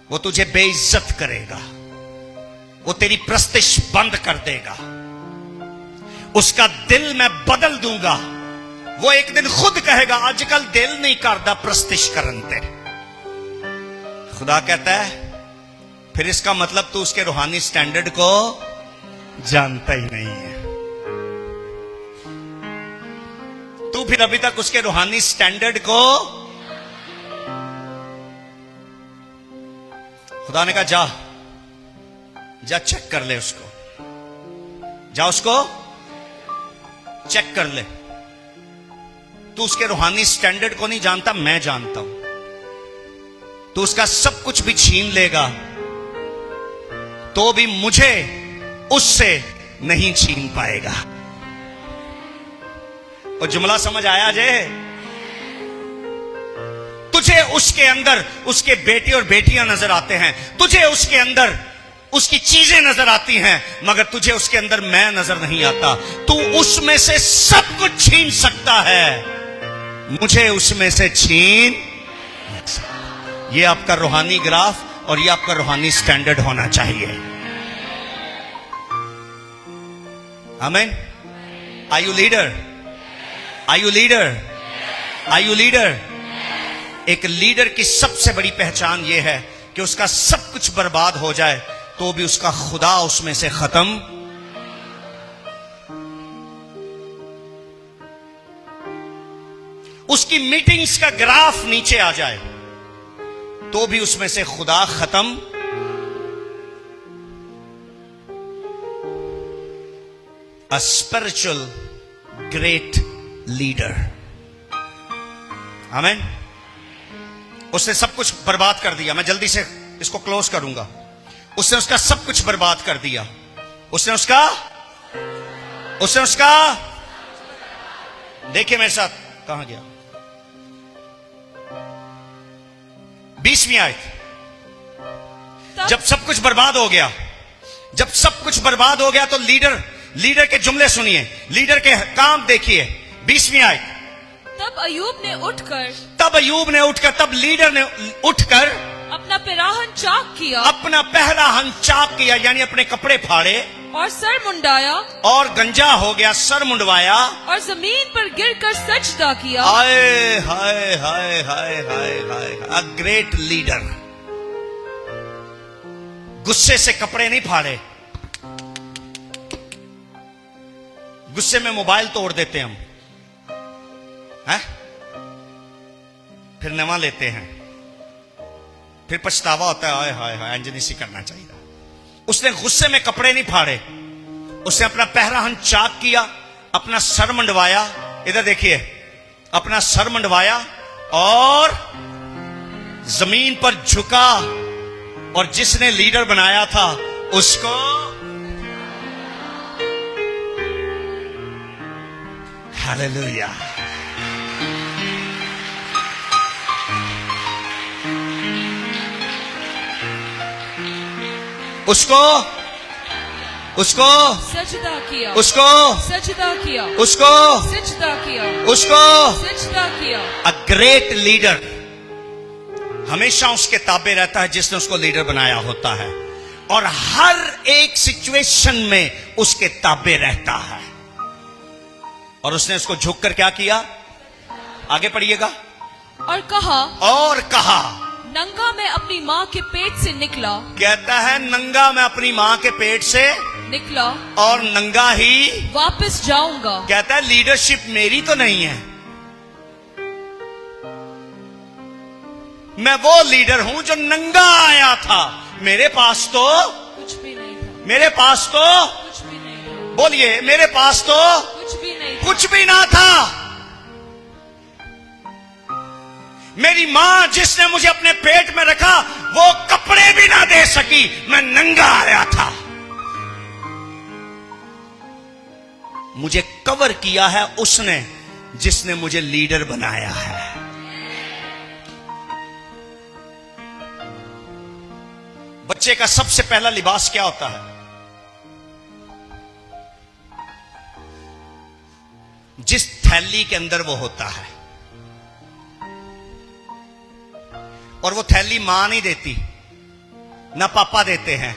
वो तुझे बेइज्जत करेगा, वो तेरी प्रस्तिश बंद कर देगा, उसका दिल मैं बदल दूंगा। वो एक दिन खुद कहेगा आजकल दिल नहीं करता प्रस्तिश करन ते। खुदा कहता है फिर इसका मतलब तू उसके रूहानी स्टैंडर्ड को जानता ही नहीं है। तू फिर अभी तक उसके रूहानी स्टैंडर्ड को, खुदा ने कहा जा जा चेक कर ले उसको, जा उसको चेक कर ले। तू उसके रूहानी स्टैंडर्ड को नहीं जानता, मैं जानता हूं। तू उसका सब कुछ भी छीन लेगा तो भी मुझे उससे नहीं छीन पाएगा। और जुमला समझ आया जे? तुझे उसके अंदर उसके बेटे और बेटियां नजर आते हैं, तुझे उसके अंदर उसकी चीजें नजर आती हैं, मगर तुझे उसके अंदर मैं नजर नहीं आता। तू उसमें से सब कुछ छीन सकता है, मुझे उसमें से छीन नहीं सकता। ये आपका रूहानी ग्राफ और ये आपका रूहानी स्टैंडर्ड होना चाहिए। आमीन। Are you leader? Are you leader? Are you leader? एक लीडर की सबसे बड़ी पहचान यह है कि उसका सब कुछ बर्बाद हो जाए तो भी उसका खुदा उसमें से खत्म। उसकी मीटिंग्स का ग्राफ नीचे आ जाए तो भी उसमें से खुदा खत्म। A spiritual great leader. आमीन। उसने सब कुछ बर्बाद कर दिया। मैं जल्दी से इसको क्लोज करूंगा। उसने उसका सब कुछ बर्बाद कर दिया। उसने उसका देखिए मेरे साथ, कहां गया? 20वीं आयत। तब जब सब कुछ बर्बाद हो गया, जब सब कुछ बर्बाद हो गया तो लीडर के जुमले सुनिए, लीडर के काम देखिए। 20वीं आयत। तब अय्यूब ने उठकर, तब लीडर ने उठकर अपना पिराहन चाक किया, अपना पहला हंचाक किया, यानी अपने कपड़े फाड़े और सर मुंडाया, और गंजा हो गया, सर मुंडवाया, और जमीन पर गिरकर सजदा किया। हाय हाय हाय हाय हाय हाय, अ ग्रेट लीडर। गुस्से से कपड़े नहीं फाड़े, गुस्से में मोबाइल तोड़ देते हम हैं? फिर नवा लेते हैं, फिर पछतावा होता है, हाय हाय हाय अंजनी सी करना चाहिए। उसने गुस्से में कपड़े नहीं फाड़े, उसने अपना पहला हन चाक किया, अपना सर मंडवाया, इधर देखिए, अपना सर मंडवाया और जमीन पर झुका, और जिसने लीडर बनाया था उसको हालेलुया। उसको सजदा किया, उसको सजदा किया, उसको सजदा किया, उसको सजदा किया। अ ग्रेट लीडर हमेशा उसके ताबे रहता है जिसने उसको लीडर बनाया होता है, और हर एक सिचुएशन में उसके ताबे रहता है। और उसने उसको झुककर क्या किया? आगे पढ़िएगा। और कहा, नंगा मैं अपनी माँ के पेट से निकला। कहता है नंगा मैं अपनी माँ के पेट से निकला और नंगा ही वापस जाऊंगा। कहता है लीडरशिप मेरी तो नहीं है, मैं वो लीडर हूं जो नंगा आया था, मेरे पास तो कुछ भी नहीं था, मेरे पास तो कुछ भी नहीं था, बोलिए, मेरे पास तो कुछ भी नहीं था, कुछ भी ना था। मेरी मां जिसने मुझे अपने पेट में रखा वो कपड़े भी ना दे सकी, मैं नंगा आया था। मुझे कवर किया है उसने जिसने मुझे लीडर बनाया है। बच्चे का सबसे पहला लिबास क्या होता है? जिस थैली के अंदर वो होता है, और वो थैली मां नहीं देती, ना पापा देते हैं।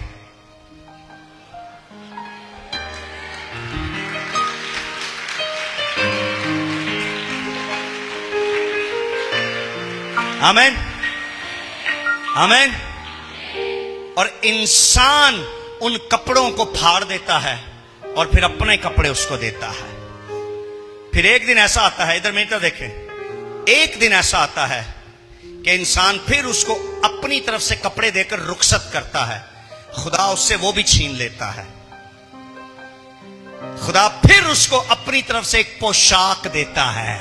आमीन, आमीन। और इंसान उन कपड़ों को फाड़ देता है और फिर अपने कपड़े उसको देता है। फिर एक दिन ऐसा आता है, इधर मेरी तरफ देखें, एक दिन ऐसा आता है कि इंसान फिर उसको अपनी तरफ से कपड़े देकर रुखसत करता है, खुदा उससे वो भी छीन लेता है। खुदा फिर उसको अपनी तरफ से एक पोशाक देता है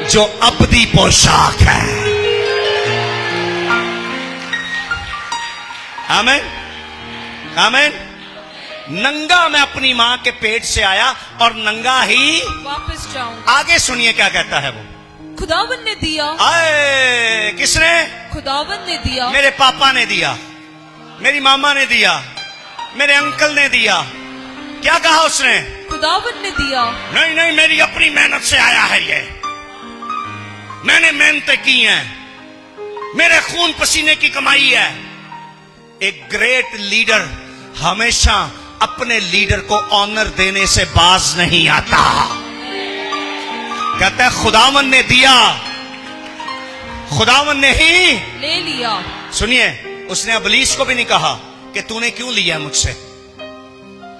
जो अबदी पोशाक है। आमीन, आमीन। नंगा मैं अपनी मां के पेट से आया और नंगा ही वापस जाऊंगा। आगे सुनिए क्या कहता है वो। खुदावन ने दिया। आए, किसने? खुदावन ने दिया। मेरे पापा ने दिया, मेरी मामा ने दिया, मेरे अंकल ने दिया। क्या कहा उसने? खुदावन ने दिया। नहीं नहीं, मेरी अपनी मेहनत से आया है ये, मैंने मेहनतें की हैं, मेरे खून पसीने की कमाई है। एक ग्रेट लीडर हमेशा अपने लीडर को ऑनर देने से बाज नहीं आता। कहता है खुदावन ने दिया, खुदावन ने ही ले लिया। सुनिए, उसने अबलीस को भी नहीं कहा कि तूने क्यों लिया मुझसे।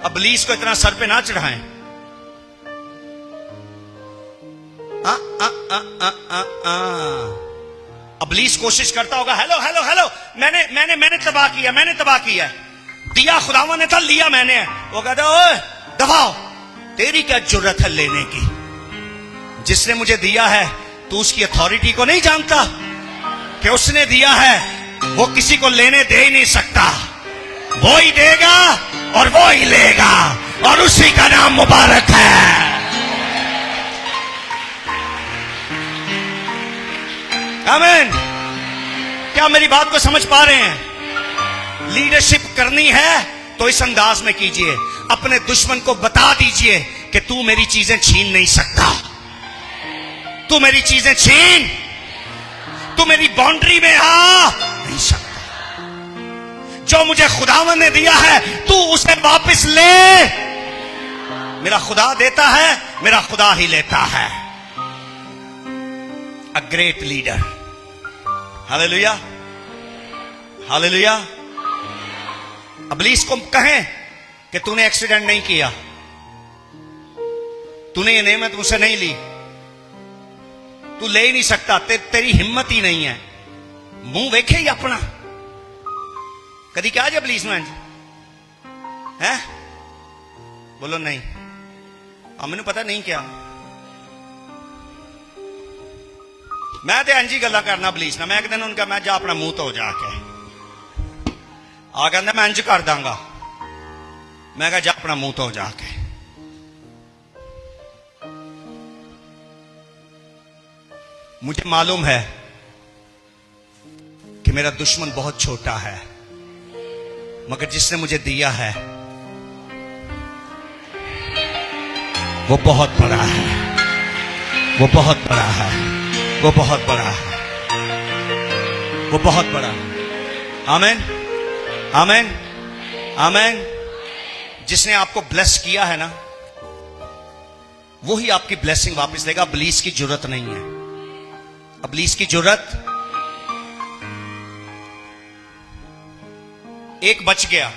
अबलीस को इतना सर पे ना चढ़ाएं। अबलीस कोशिश करता होगा, हेलो हेलो हेलो, मैंने तबाह किया, मैंने तबाह किया। दिया खुदावन ने था, लिया मैंने। वो कहता ओए दबाओ, तेरी क्या जुर्रत है लेने की? जिसने मुझे दिया है तू उसकी अथॉरिटी को नहीं जानता कि उसने दिया है, वो किसी को लेने दे ही नहीं सकता। वो ही देगा और वो ही लेगा, और उसी का नाम मुबारक है। आमीन, क्या मेरी बात को समझ पा रहे हैं? लीडरशिप करनी है तो इस अंदाज में कीजिए, अपने दुश्मन को बता दीजिए कि तू मेरी चीजें छीन नहीं सकता, तू मेरी चीजें छीन, तू मेरी बाउंड्री में आ नहीं सकता। जो मुझे खुदावन ने दिया है तू उसे वापस ले। मेरा खुदा देता है, मेरा खुदा ही लेता है। A great leader. Hallelujah, hallelujah. इब्लीस को कहें कि तूने एक्सीडेंट नहीं किया, तूने ये नेमत मुझसे नहीं ली, तू ले ही नहीं सकता, तेरी हिम्मत ही नहीं है। मुंह वेखे ही अपना कदी क्या जे इब्लीस में है? बोलो नहीं, मैनू पता नहीं क्या। मैं तो इंज ही गल्लां करना इब्लीस ना। मैं एक दिन उनका मैं जा अपना मुंह धो जाके आ कहता मैं इंज कर दांगा। मैं कहा जा अपना मुंह धो जाके। मुझे मालूम है कि मेरा दुश्मन बहुत छोटा है, मगर जिसने मुझे दिया है वो बहुत बड़ा है, वो बहुत बड़ा है, वो बहुत बड़ा है, वो बहुत बड़ा है। आमीन, आमीन, आमीन। जिसने आपको ब्लेस किया है ना, वो ही आपकी ब्लेसिंग वापस देगा। इब्लीस की जरूरत नहीं है, इब्लीस की जरूरत। एक बच गया,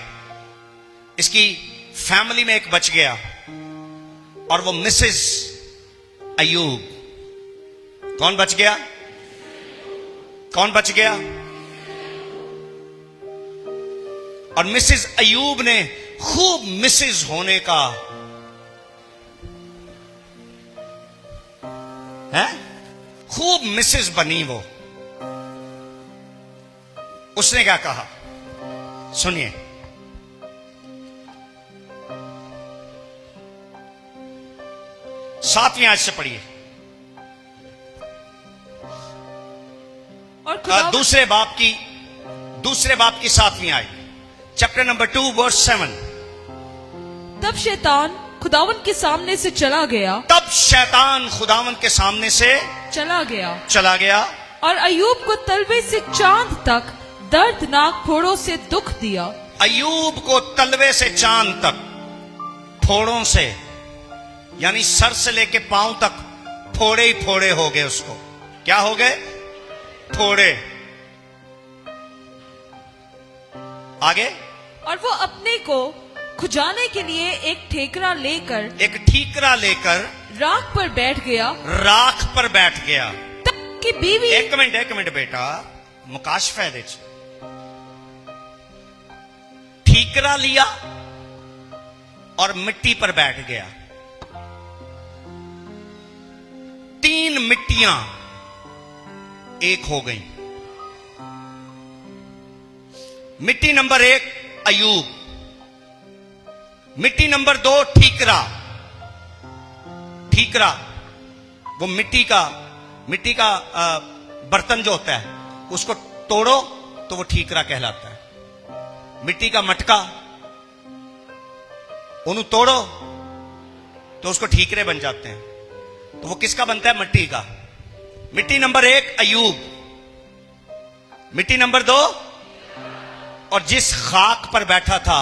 इसकी फैमिली में एक बच गया, और वो मिसेस अयूब। कौन बच गया? कौन बच गया? और मिसेस अयूब ने खूब मिसेस होने का है, खूब मिसेस बनी वो। उसने क्या कहा सुनिए। सातवीं आयत से पढ़िए, और दूसरे बाप की सातवीं आयत, चैप्टर नंबर 2 वर्स 7। तब शैतान खुदावन के सामने से चला गया। तब शैतान खुदावन के सामने से चला गया और अयूब को तलवे से चांद तक दर्दनाक फोड़ों से दुख दिया। अयूब को तलवे से चांद तक फोड़ों से, यानी सर से लेके पांव तक फोड़े ही फोड़े हो गए। उसको क्या हो गए? फोड़े। आगे, और वो अपने को खुजाने के लिए एक ठीकरा लेकर राख पर बैठ गया। तब की बीवी एक मिनट बेटा, मुकाशफा है। ठीकरा लिया और मिट्टी पर बैठ गया। 3 मिट्टियां एक हो गई। मिट्टी नंबर 1 अयूब, मिट्टी नंबर 2 ठीकरा। वो मिट्टी का बर्तन जो होता है, उसको तोड़ो तो वो ठीकरा कहलाता है। मिट्टी का मटका, उन्हें तोड़ो तो उसको ठीकरे बन जाते हैं। तो वो किसका बनता है? मिट्टी का। मिट्टी नंबर 1 अयूब, मिट्टी नंबर 2, और जिस खाक पर बैठा था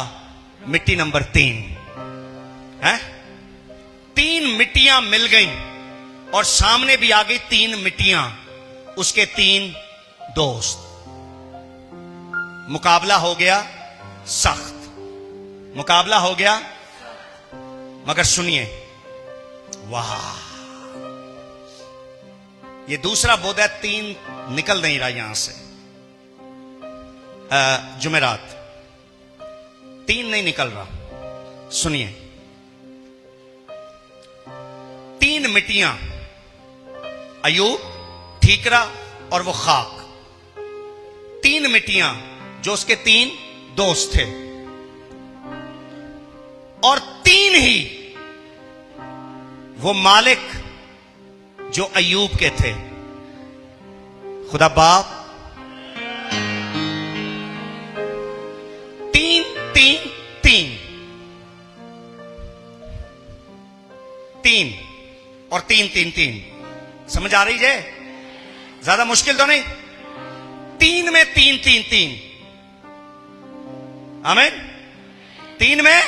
मिट्टी नंबर 3 है। 3 मिट्टियां मिल गई और सामने भी आ गई 3 मिट्टियां, उसके 3 दोस्त। मुकाबला हो गया सख्त, मुकाबला हो गया। मगर सुनिए, वाह, ये दूसरा बोध है 3 निकल नहीं रहा यहां से। जुमेरात 3 नहीं निकल रहा। सुनिए, 3 मिट्टियां, अयूब, ठीकरा और वो खाक। 3 मिट्टियां जो उसके 3 दोस्त थे, और 3 ही वो मालिक जो अयूब के थे। खुदा बाप, और 3 3 3। समझ आ रही है? ज्यादा मुश्किल तो नहीं। 3 में 3 3 3। आमीन। 3 में,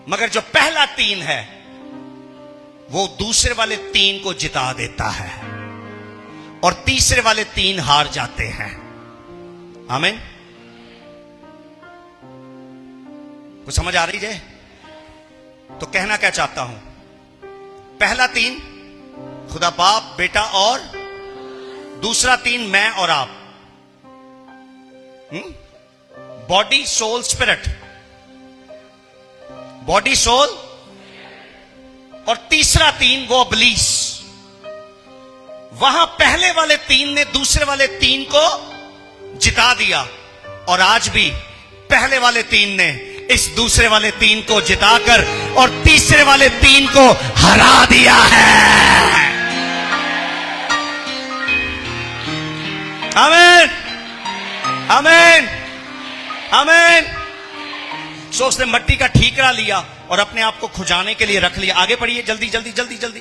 मगर जो पहला 3 है वो दूसरे वाले 3 को जिता देता है और तीसरे वाले 3 हार जाते हैं। आमीन। कुछ समझ आ रही है? तो कहना क्या चाहता हूं, पहला 3 खुदा बाप बेटा और दूसरा 3 मैं और आप। Body soul spirit, body soul. और तीसरा 3 वो इब्लीस। वहां पहले वाले 3 ने दूसरे वाले 3 को जिता दिया और आज भी पहले वाले 3 ने इस दूसरे वाले 3 को जिताकर और तीसरे वाले 3 को हरा दिया है। आमीन, आमीन, आमीन। सो उसने मट्टी का ठीकरा लिया और अपने आप को खुजाने के लिए रख लिया। आगे पढ़िए, जल्दी जल्दी जल्दी जल्दी।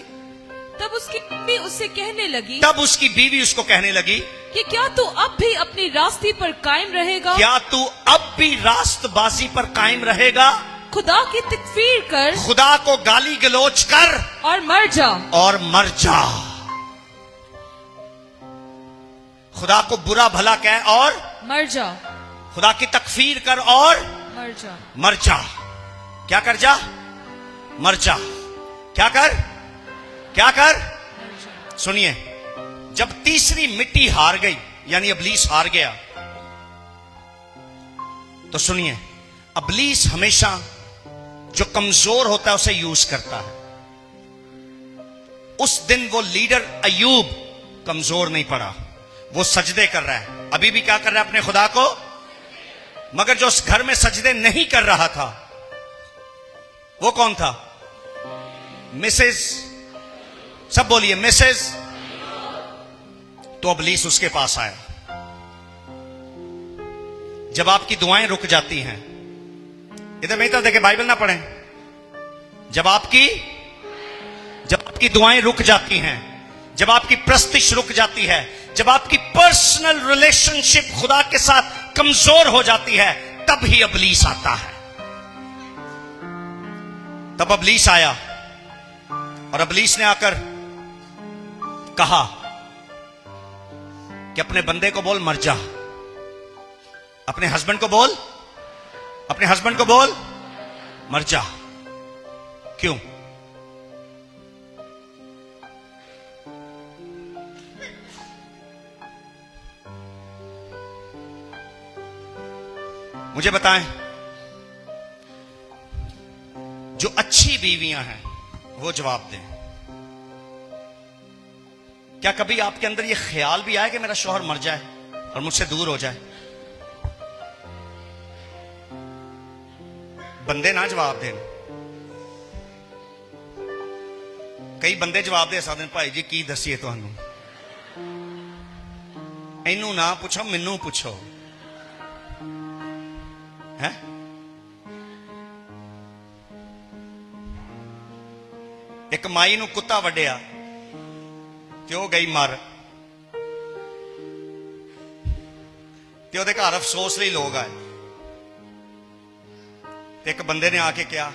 तब उसकी बीवी उससे कहने लगी, तब उसकी बीवी उसको कहने लगी कि क्या तू अब भी अपनी रास्ते पर कायम रहेगा? क्या तू अब भी रास्तबाजी पर कायम रहेगा? खुदा की तकफीर कर, खुदा को गाली गलोच कर और मर जा। और मर जा। खुदा को बुरा भला कह और मर जा। खुदा की तकफीर कर और मर जा। मर जा। क्या कर जा? मर जा। क्या कर? क्या कर? सुनिए, जब तीसरी मिट्टी हार गई यानी इब्लीस हार गया, तो सुनिए, इब्लीस हमेशा जो कमजोर होता है उसे यूज करता है। उस दिन वो लीडर अय्यूब कमजोर नहीं पड़ा, वो सजदे कर रहा है। अभी भी क्या कर रहा है? अपने खुदा को। मगर जो उस घर में सजदे नहीं कर रहा था वो कौन था? मिसेस, सब बोलिए मिसेस। तो इब्लीस उसके पास आया। जब आपकी दुआएं रुक जाती हैं, इधर मेरी तरफ देखे, बाइबल ना पढ़ें। जब आपकी दुआएं रुक जाती हैं, जब आपकी प्रस्तिश रुक जाती है, जब आपकी पर्सनल रिलेशनशिप खुदा के साथ कमजोर हो जाती है, तब ही इब्लीस आता है। तब इब्लीस आया और इब्लीस ने आकर कहा कि अपने बंदे को बोल मर जा। अपने हस्बैंड को बोल, अपने हस्बैंड को बोल मर जा। क्यों? मुझे बताएं, जो अच्छी बीवियां हैं वो जवाब दें। क्या कभी आपके अंदर यह ख्याल भी आया कि मेरा शौहर मर जाए और मुझसे दूर हो जाए? बंदे ना जवाब दें। कई बंदे जवाब दे सकते हैं, भाई जी की दसीए तुहानू, इनू ना पूछो मैनू पूछो। है एक माई नू कुत्ता वड्डिया ते ओ गई मर, ते ओदे घर अफसोस लई लोग आए। ते एक बंदे ने आके कहा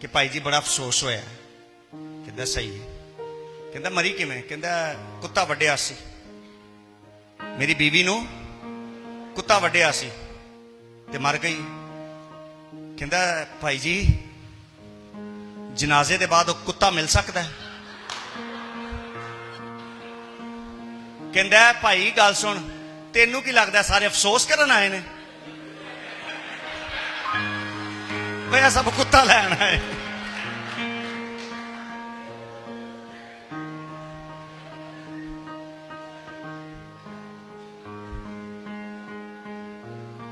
कि भाई जी बड़ा अफसोस होया। कहंदा सही है। कहंदा मरी किवें? कहंदा कुत्ता वड्डिया सी, मेरी बीवी नू कुत्ता वड्डिया सी ते मर गई। कहंदा भाई जी जनाजे दे बाद कुत्ता मिल सकता है? कहंदा भाई गल सुन, तेनू की लगता सारे अफसोस करन आए ने? मैं सब कुत्ता लैन आए।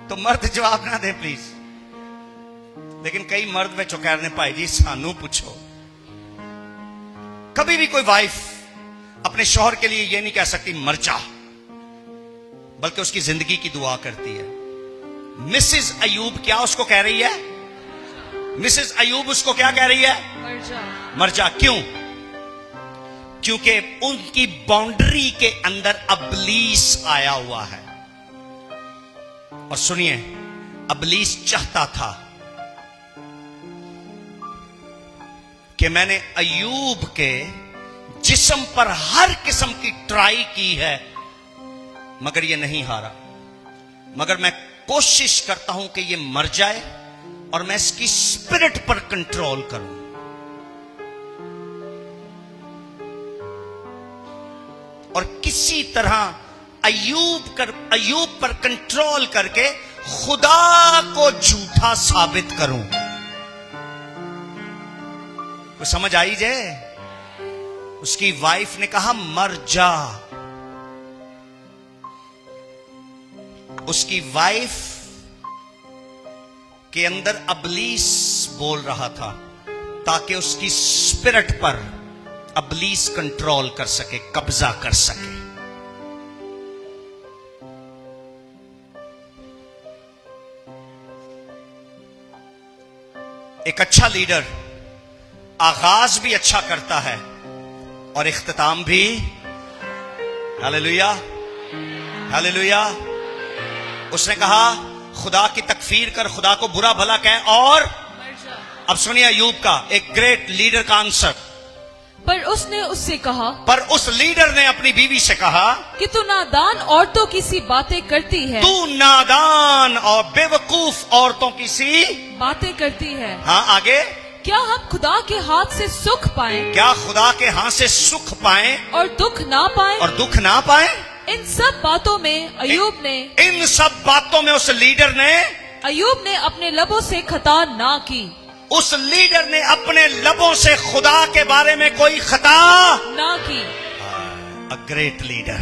तो मर्द जवाब ना दे प्लीज। लेकिन कई मर्द में कह रहे भाई जी सानू पूछो। कभी भी कोई वाइफ अपने शौहर के लिए यह नहीं कह सकती मर जा, बल्कि उसकी जिंदगी की दुआ करती है। मिसेस अयूब क्या उसको कह रही है? मिसेस अयूब उसको क्या कह रही है? मर जा। क्यों? क्योंकि उनकी बाउंड्री के अंदर अबलीस आया हुआ है। और सुनिए, अबलीस चाहता था कि मैंने अय्यूब के जिस्म पर हर किस्म की ट्राई की है, मगर ये नहीं हारा। मगर मैं कोशिश करता हूं कि ये मर जाए और मैं इसकी स्पिरिट पर कंट्रोल करूं। और किसी तरह अय्यूब पर कंट्रोल करके खुदा को झूठा साबित करूं। तो समझ आई जे? उसकी वाइफ ने कहा मर जा। उसकी वाइफ के अंदर अबलीस बोल रहा था ताकि उसकी स्पिरिट पर अबलीस कंट्रोल कर सके, कब्जा कर सके। एक अच्छा लीडर आगाज भी अच्छा करता है और इख्तिताम भी। Hallelujah, hallelujah. उसने कहा खुदा की तकफीर कर, खुदा को बुरा भला कह और अब सुनिए अय्यूब का एक ग्रेट लीडर का आंसर। पर उसने उससे कहा, पर उस लीडर ने अपनी बीवी से कहा कि तू नादान औरतों की सी बातें करती है। तू नादान और बेवकूफ औरतों की सी बातें करती है। हाँ, आगे। क्या हम खुदा के हाथ से सुख पाएं? क्या खुदा के हाथ से सुख पाएं और दुख ना पाएं? और दुख ना पाएं? इन सब बातों में अय्यूब ने इन सब बातों में उस लीडर ने अय्यूब ने अपने लबों से खता ना की। उस लीडर ने अपने लबों से खुदा के बारे में कोई खता ना की। अ ग्रेट लीडर,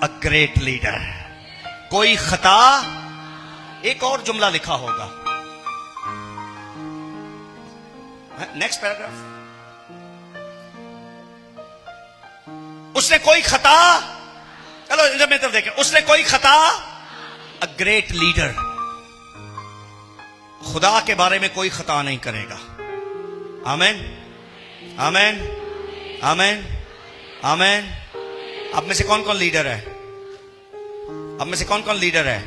अ ग्रेट लीडर, कोई खता। एक और जुमला लिखा होगा, नेक्स्ट पैराग्राफ। उसने कोई खता, चलो जब मेरी तरफ देखें, उसने कोई खता। अ ग्रेट लीडर खुदा के बारे में कोई खता नहीं करेगा। आमीन, आमीन, आमीन, आमीन। अब में से कौन कौन लीडर है? अब में से कौन कौन लीडर है?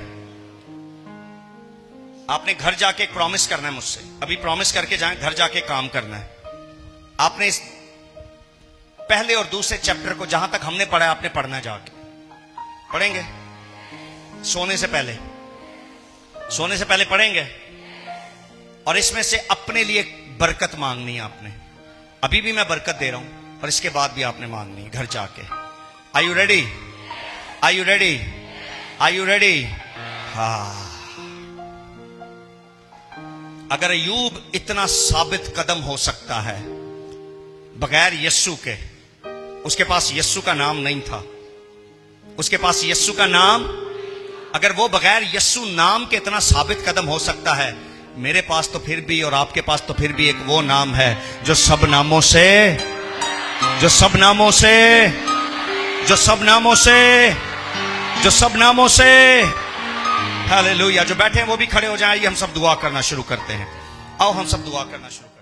आपने घर जाके एक प्रॉमिस करना है मुझसे, अभी प्रॉमिस करके जाएं, घर जाके काम करना है। आपने इस पहले और दूसरे चैप्टर को जहां तक हमने पढ़ा है आपने पढ़ना है, जाके पढ़ेंगे सोने से पहले, सोने से पहले पढ़ेंगे। और इसमें से अपने लिए बरकत मांगनी है आपने। अभी भी मैं बरकत दे रहा हूं और इसके बाद भी आपने मांगनी है घर जाके। Are you ready? Are you ready? Are you ready? हाँ। अगर अय्यूब इतना साबित कदम हो सकता है बगैर यस्सु के, उसके पास यस्सु का नाम नहीं था, उसके पास यस्सु का नाम, अगर वो बगैर यस्सु नाम के इतना साबित कदम हो सकता है, मेरे पास तो फिर भी और आपके पास तो फिर भी एक वो नाम है जो सब नामों से, जो सब नामों से, जो सब नामों से, जो सब नामों से। हालेलुया। जो बैठे हैं वो भी खड़े हो जाएं। आइए हम सब दुआ करना शुरू करते हैं। आओ हम सब दुआ करना शुरू करते हैं।